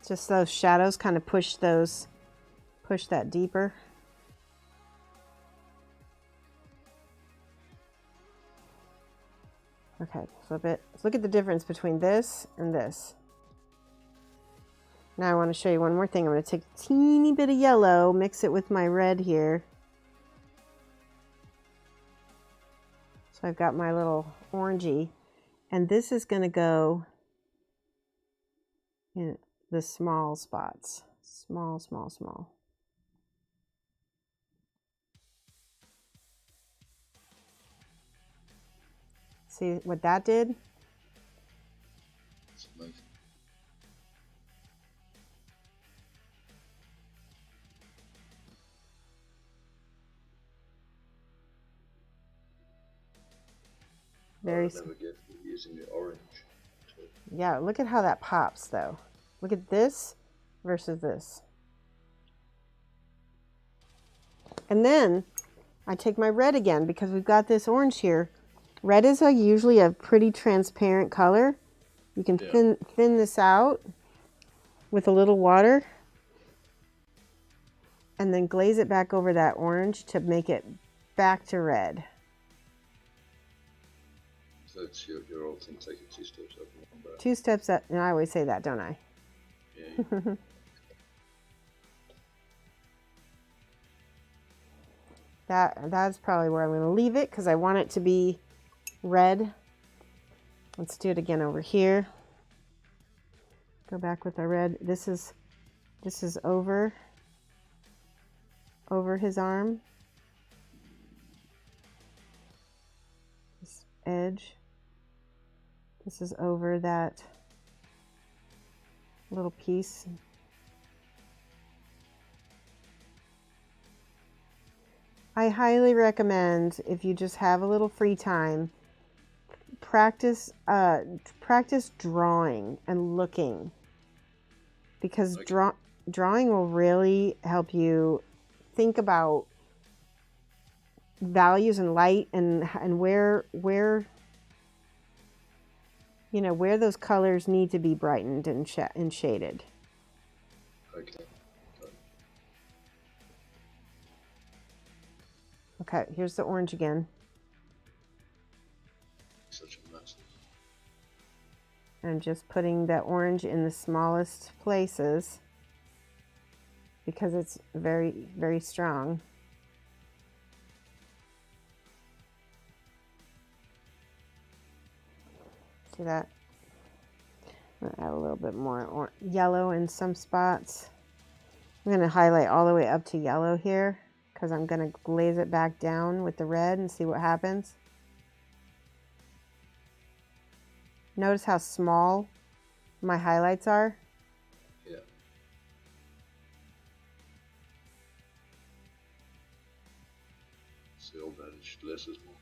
B: Just those shadows kind of push that deeper. Okay, flip it. Let's look at the difference between this and this. Now I want to show you one more thing. I'm going to take a teeny bit of yellow, mix it with my red here. So I've got my little orangey, and this is going to go in the small spots. Small, small, small. See what that did?
A: It's amazing.
B: Very.
A: I never get using the orange.
B: Yeah, look at how that pops though. Look at this versus this. And then I take my red again because we've got this orange here. Red is usually a pretty transparent color. You can thin this out with a little water and then glaze it back over that orange to make it back to red.
A: So it's your old thing, take it 2 steps up and 1 back.
B: 2 steps up, and I always say that, don't I?
A: Yeah.
B: That's probably where I'm going to leave it because I want it to be red. Let's do it again over here. Go back with our red. This is over his arm. This edge. This is over that little piece. I highly recommend, if you just have a little free time, practice drawing and looking, because drawing will really help you think about values and light and where you know where those colors need to be brightened and shaded.
A: Okay.
B: Okay, here's the orange again.
A: Such a mess.
B: I'm just putting that orange in the smallest places because it's very, very strong. See that? I'm going to add a little bit more yellow in some spots. I'm going to highlight all the way up to yellow here because I'm going to glaze it back down with the red and see what happens. Notice how small my highlights are?
A: Yeah. less is more.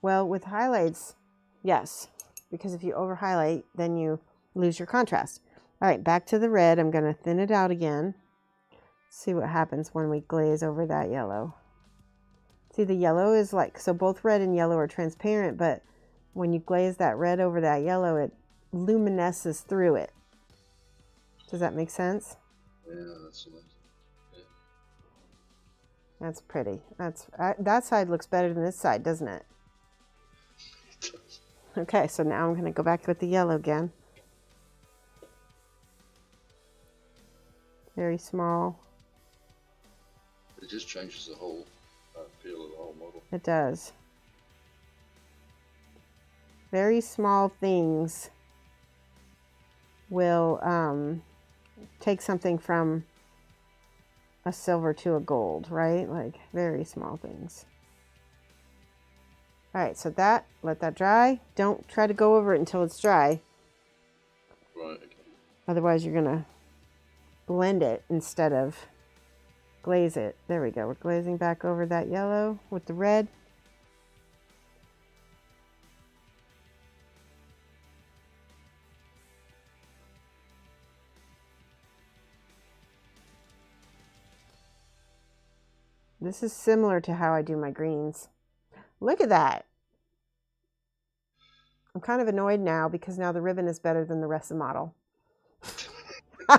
B: Well, with highlights, yes, because if you over highlight, then you lose your contrast. All right, back to the red. I'm going to thin it out again. See what happens when we glaze over that yellow. See, the yellow is like, so both red and yellow are transparent, but when you glaze that red over that yellow, it luminesces through it. Does that make sense?
A: Yeah, that's nice. Yeah.
B: That's pretty. That side looks better than this side, doesn't it?
A: It does.
B: Okay, so now I'm going to go back with the yellow again. Very small.
A: It just changes the whole feel of the whole model.
B: It does. Very small things will take something from a silver to a gold, right? Like very small things. All right, so let that dry. Don't try to go over it until it's dry.
A: Right, okay.
B: Otherwise you're gonna blend it instead of glaze it. There we go. We're glazing back over that yellow with the red. This is similar to how I do my greens. Look at that. I'm kind of annoyed now because now the ribbon is better than the rest of the model.
A: I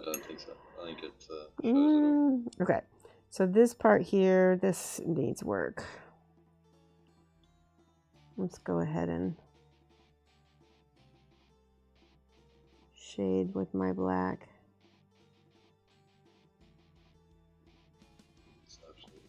A: don't think so. I think it shows it all.
B: Okay, so this part here, this needs work. Let's go ahead and shade with my black.
A: It's absolutely.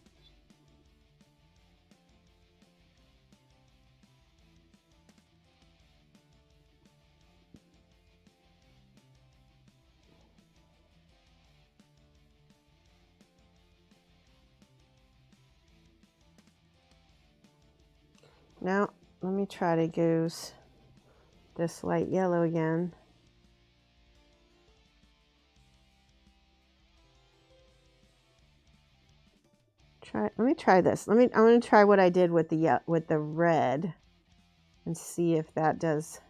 B: Now, let me try to use this light yellow again. Let me try this. I'm going to try what I did with the red and see if that does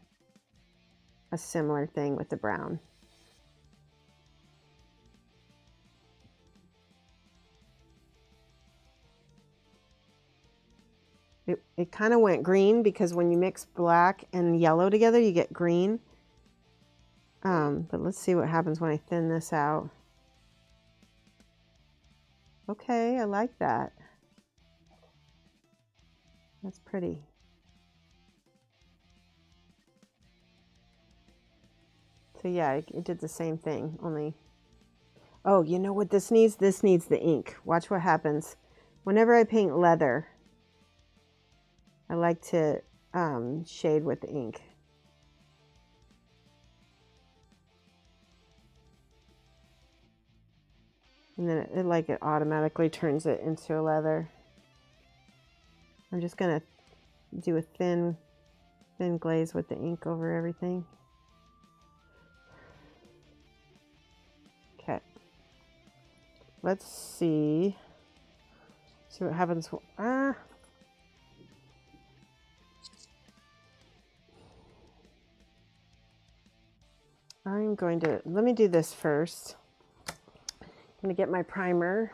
B: a similar thing with the brown. It kind of went green because when you mix black and yellow together, you get green. But let's see what happens when I thin this out. Okay, I like that. That's pretty. So yeah, it did the same thing, only... Oh, you know what this needs? This needs the ink. Watch what happens. Whenever I paint leather, I like to shade with the ink. And then it automatically turns it into a leather. I'm just gonna do a thin glaze with the ink over everything. Okay. Let's see what happens. I'm going to, let me do this first. I'm going to get my primer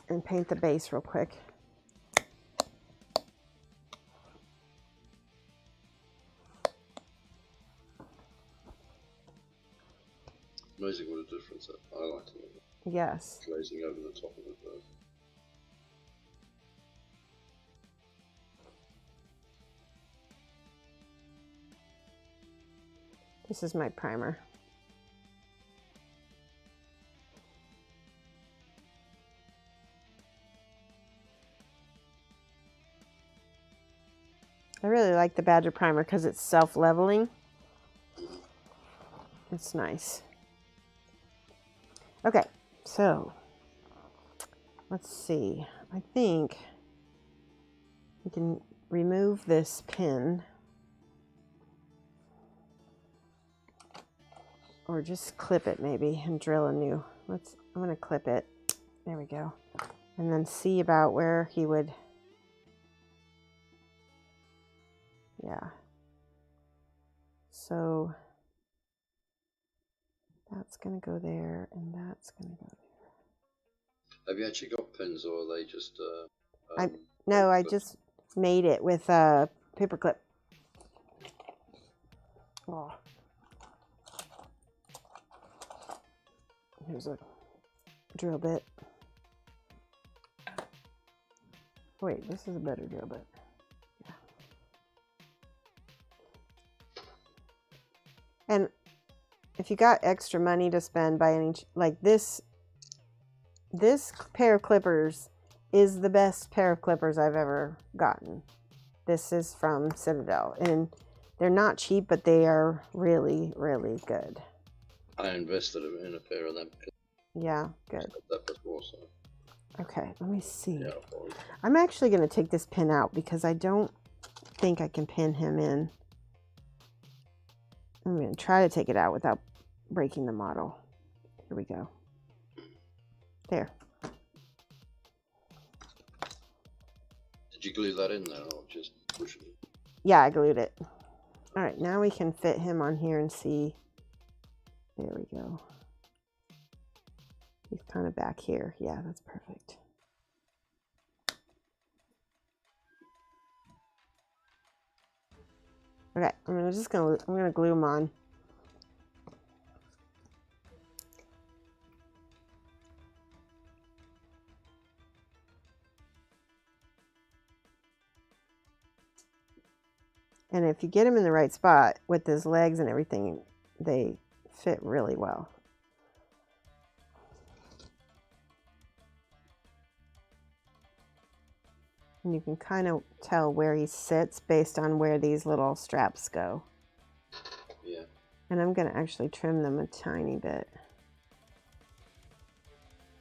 B: and paint the base real quick.
A: Amazing what a difference that highlighting and
B: Yes.
A: glazing over the top of it does.
B: This is my primer. I really like the Badger primer because it's self-leveling. It's nice. Okay, so let's see. I think we can remove this pin or just clip it maybe and drill a new. I'm going to clip it. There we go. And then see about where he would, yeah. So that's going to go there, and that's going to go there.
A: Have you actually got pins, or are they just?
B: No, I just made it with a paper clip. Oh. Here's a drill bit. Wait, this is a better drill bit. Yeah. And if you got extra money to spend by any, like this pair of clippers is the best pair of clippers I've ever gotten. This is from Citadel, and they're not cheap, but they are really, really good.
A: I invested in a pair of them.
B: Yeah, good.
A: That before, so.
B: Okay, let me see.
A: Yeah,
B: I'm actually going to take this pin out because I don't think I can pin him in. I'm going to try to take it out without breaking the model. Here we go. There.
A: Did you glue that in there, or just push it?
B: Yeah, I glued it. All right, now we can fit him on here and see. There we go. He's kind of back here. Yeah, that's perfect. Okay, I'm gonna glue him on. And if you get him in the right spot with his legs and everything, they fit really well. And you can kind of tell where he sits based on where these little straps go.
A: Yeah. And
B: I'm going to actually trim them a tiny bit.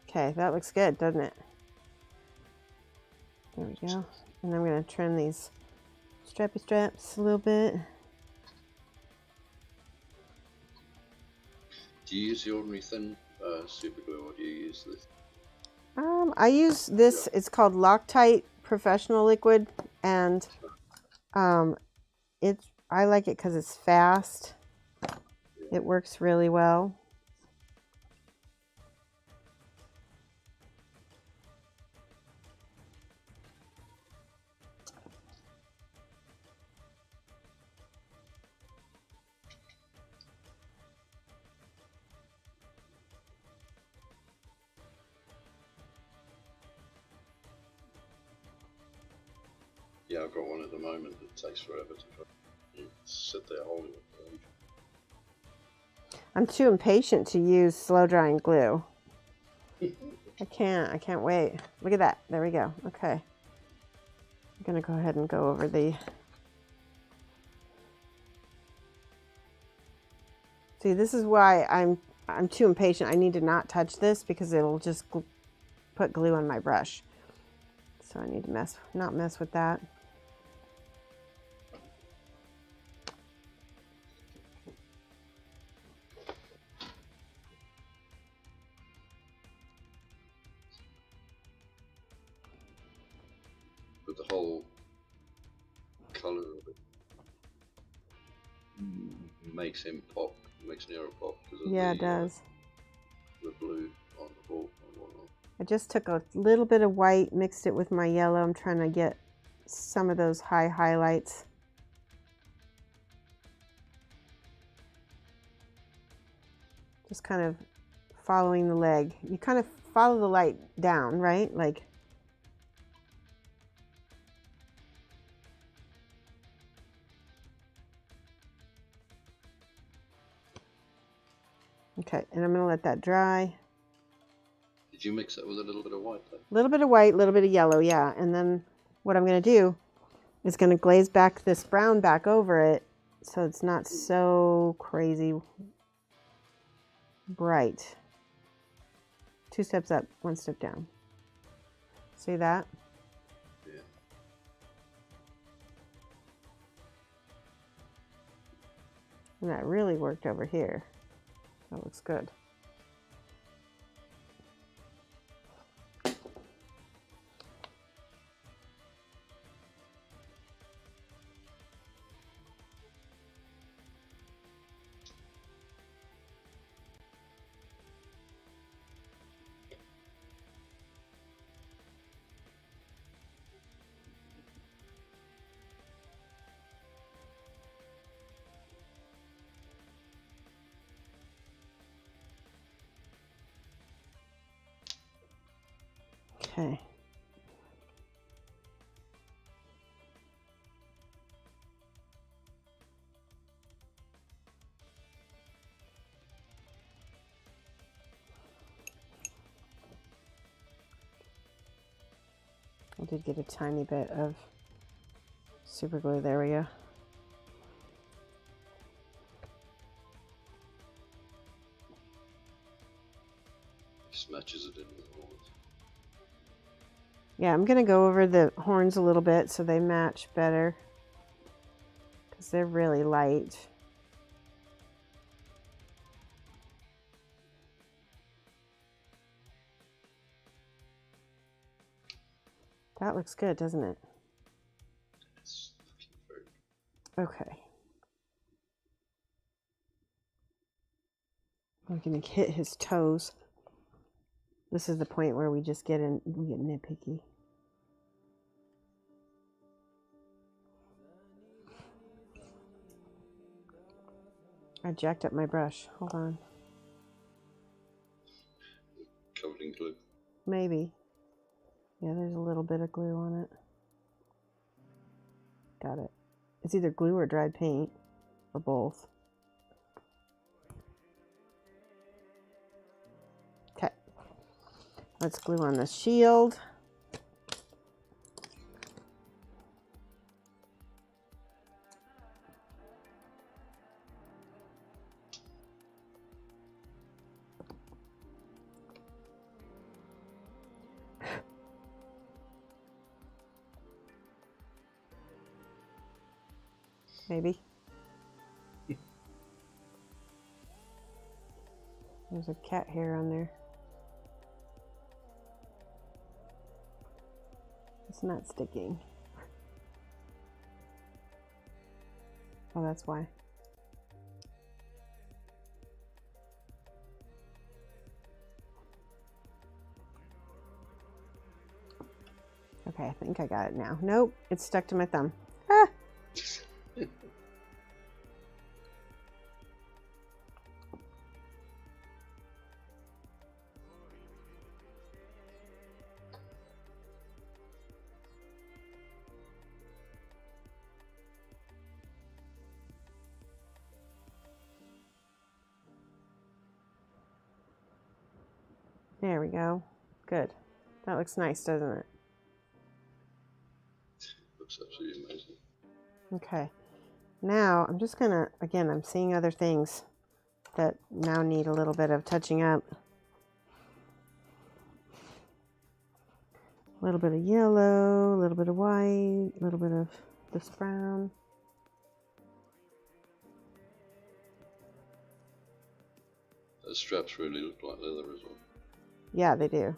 B: Okay, that looks good, doesn't it? There we go. And I'm going to trim these strappy straps a little bit.
A: Do you use the ordinary thin super glue, or do you use this?
B: I use this. It's called Loctite Professional Liquid, and I like it because it's fast. It works really well.
A: Yeah, I've got one at the moment that takes forever to try. You sit there holding it for ages.
B: I'm too impatient to use slow drying glue. I can't wait. Look at that. There we go. Okay. I'm gonna go ahead and go over the. See, this is why I'm too impatient. I need to not touch this because it'll just put glue on my brush. So I need to not mess with that.
A: But the whole colour of it makes him pop, makes Nero pop.
B: Yeah, it does.
A: The blue on the ball and whatnot.
B: I just took a little bit of white, mixed it with my yellow. I'm trying to get some of those high highlights. Just kind of following the leg. You kind of follow the light down, right? Like. Okay, and I'm going to let that dry.
A: Did you mix that with a little bit of white though?
B: A little bit of white, a little bit of yellow, yeah. And then what I'm going to do is going to glaze back this brown back over it so it's not so crazy bright. 2 steps up, 1 step down. See that?
A: Yeah.
B: And that really worked over here. That looks good. Okay. I did get a tiny bit of super glue. There we go.
A: Matches it in with the horns.
B: Yeah, I'm going to go over the horns a little bit so they match better, because they're really light. That looks good, doesn't it?
A: It's looking very good.
B: Okay. I'm going to hit his toes. This is the point where we get nitpicky. I jacked up my brush. Hold on.
A: Covered in glue.
B: Maybe. Yeah, there's a little bit of glue on it. Got it. It's either glue or dried paint, or both. Okay. Let's glue on the shield. Maybe. There's a cat hair on there. It's not sticking. Oh, that's why. Okay, I think I got it now. Nope, it's stuck to my thumb. Ah! There we go. Good. That looks nice, doesn't it?
A: Looks absolutely amazing.
B: Okay. Now, I'm just gonna, again, I'm seeing other things that now need a little bit of touching up. A little bit of yellow, a little bit of white, a little bit of this brown.
A: Those straps really look like leather as well.
B: Yeah, they do.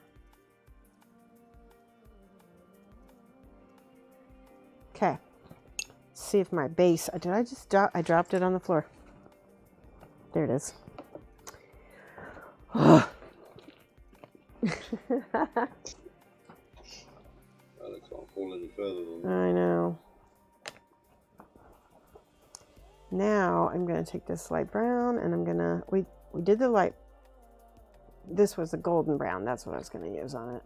B: Okay. Let's see if my base, did I just drop, I dropped it on the floor. There it is.
A: I can't fall any further than that.
B: I know. Now I'm going to take this light brown and I'm going to, we did the light, this was the golden brown. That's what I was going to use on it.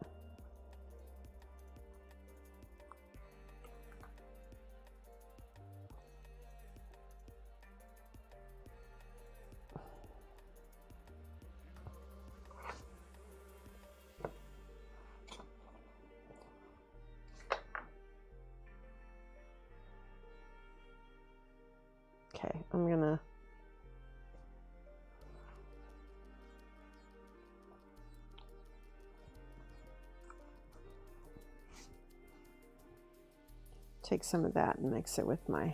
B: Okay, I'm going to take some of that and mix it with my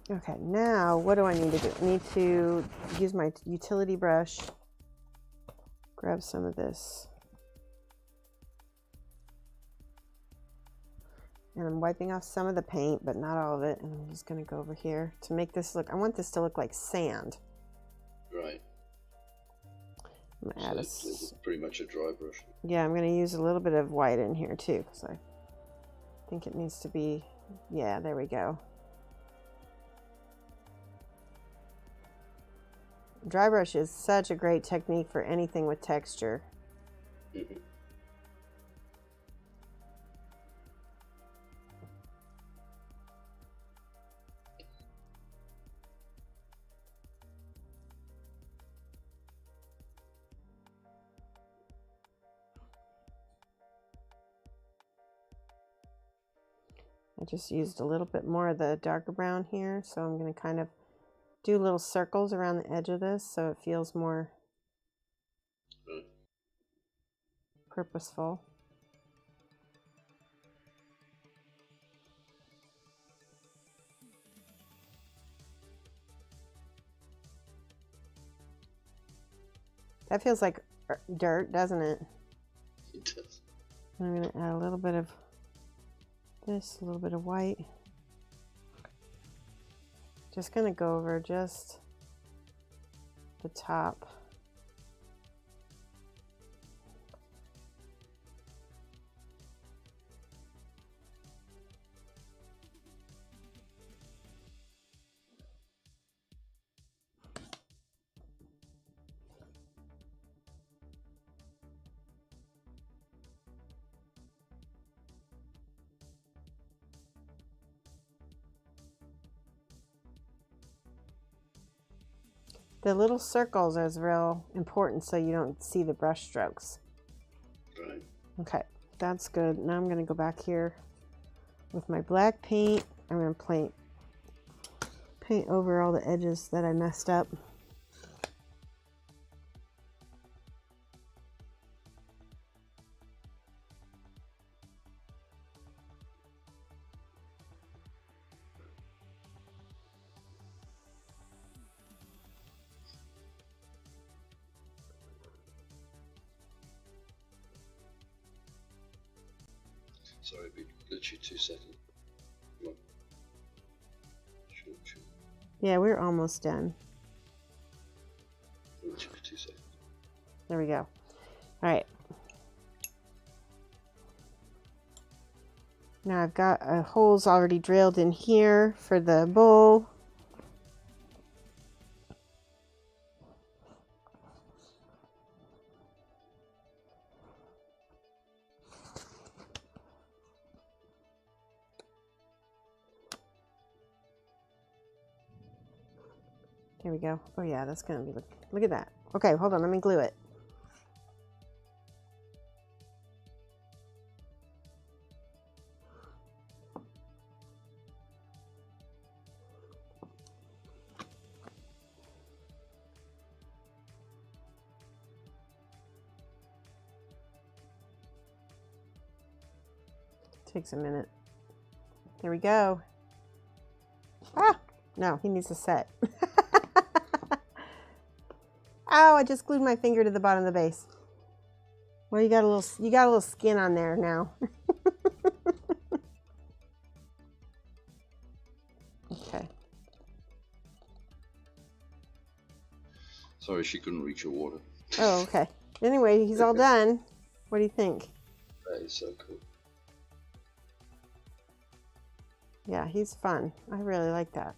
B: okay, now what do I need to do? I need to use my utility brush, grab some of this, and I'm wiping off some of the paint, but not all of it, and I'm just going to go over here to make this look, I want this to look like sand.
A: Right.
B: I'm going to add
A: It's pretty much a dry brush.
B: yeah, I'm going to use a little bit of white in here too, because I think it needs to be, yeah, there we go. Dry brush is such a great technique for anything with texture.
A: Mm-hmm.
B: I just used a little bit more of the darker brown here, so I'm going to kind of do little circles around the edge of this so it feels more purposeful. That feels like dirt, doesn't it?
A: It does.
B: I'm going to add a little bit of this, a little bit of white. Just going to go over just the top. The little circles is real important so you don't see the brush strokes.
A: Right.
B: Okay, that's good. Now I'm going to go back here with my black paint. I'm going to paint over all the edges that I messed up.
A: Sorry, it'll be literally 2 seconds. Come on. Shoot.
B: Yeah, we're almost done.
A: Literally 2 seconds.
B: There we go. All right. Now I've got holes already drilled in here for the bowl. There we go. Oh yeah, that's gonna be, look at that. Okay, hold on, let me glue it. Takes a minute. There we go. Ah, no, he needs to set. Ow, I just glued my finger to the bottom of the base. Well, you got a little skin on there now. Okay.
A: Sorry, she couldn't reach your water.
B: Oh, okay. Anyway, he's all done. What do you think?
A: That is so cool.
B: Yeah, he's fun. I really like that.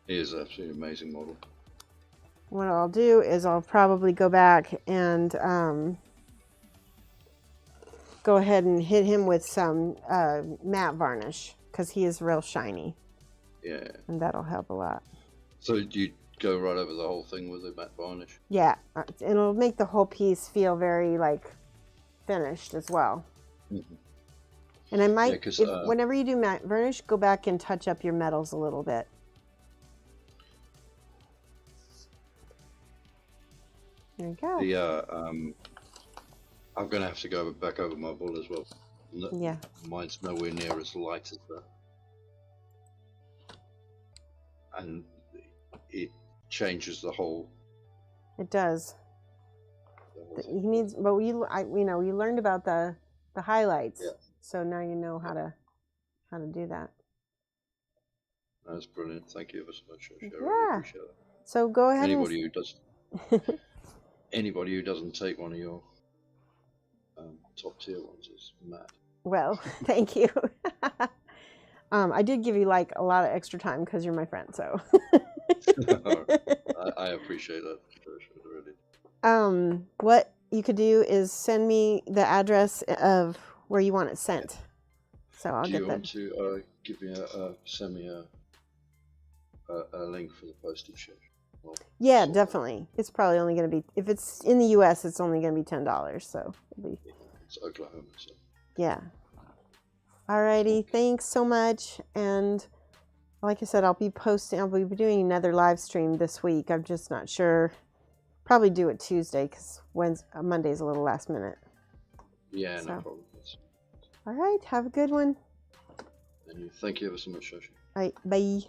A: He is absolutely an amazing model.
B: What I'll do is I'll probably go back and go ahead and hit him with some matte varnish because he is real shiny.
A: Yeah.
B: And that'll help a lot.
A: So do you go right over the whole thing with the matte varnish?
B: Yeah, it'll make the whole piece feel very like finished as well. Mm-hmm. And I might, whenever you do matte varnish, go back and touch up your metals a little bit. There you go.
A: I'm going to have to go back over my bull as well.
B: Yeah.
A: Mine's nowhere near as light as that. And it changes the whole.
B: It does. He needs, but you learned about the highlights.
A: Yeah.
B: So now you know how to do that.
A: That's brilliant. Thank you ever so much, Shoshie. I
B: Yeah.
A: really appreciate it.
B: So go ahead.
A: Anybody who doesn't take one of your top tier ones is mad.
B: Well, thank you. I did give you like a lot of extra time because you're my friend. So
A: I appreciate that, really.
B: What you could do is send me the address of where you want it sent. So I'll
A: Do
B: get
A: you
B: that.
A: want to give me send me a link for the postage? Well,
B: Yeah,
A: so
B: definitely. It's probably only going to be, if it's in the U.S., it's only going to be $10. So it'll be,
A: it's Oklahoma, so.
B: yeah. Alrighty, thanks so much. And like I said, I'll be doing another live stream this week. I'm just not sure. Probably do it Tuesday because Monday's a little last minute.
A: Yeah,
B: So.
A: no problem. That's...
B: All right, have a good one.
A: And thank you ever so much, Shoshie.
B: All right, bye.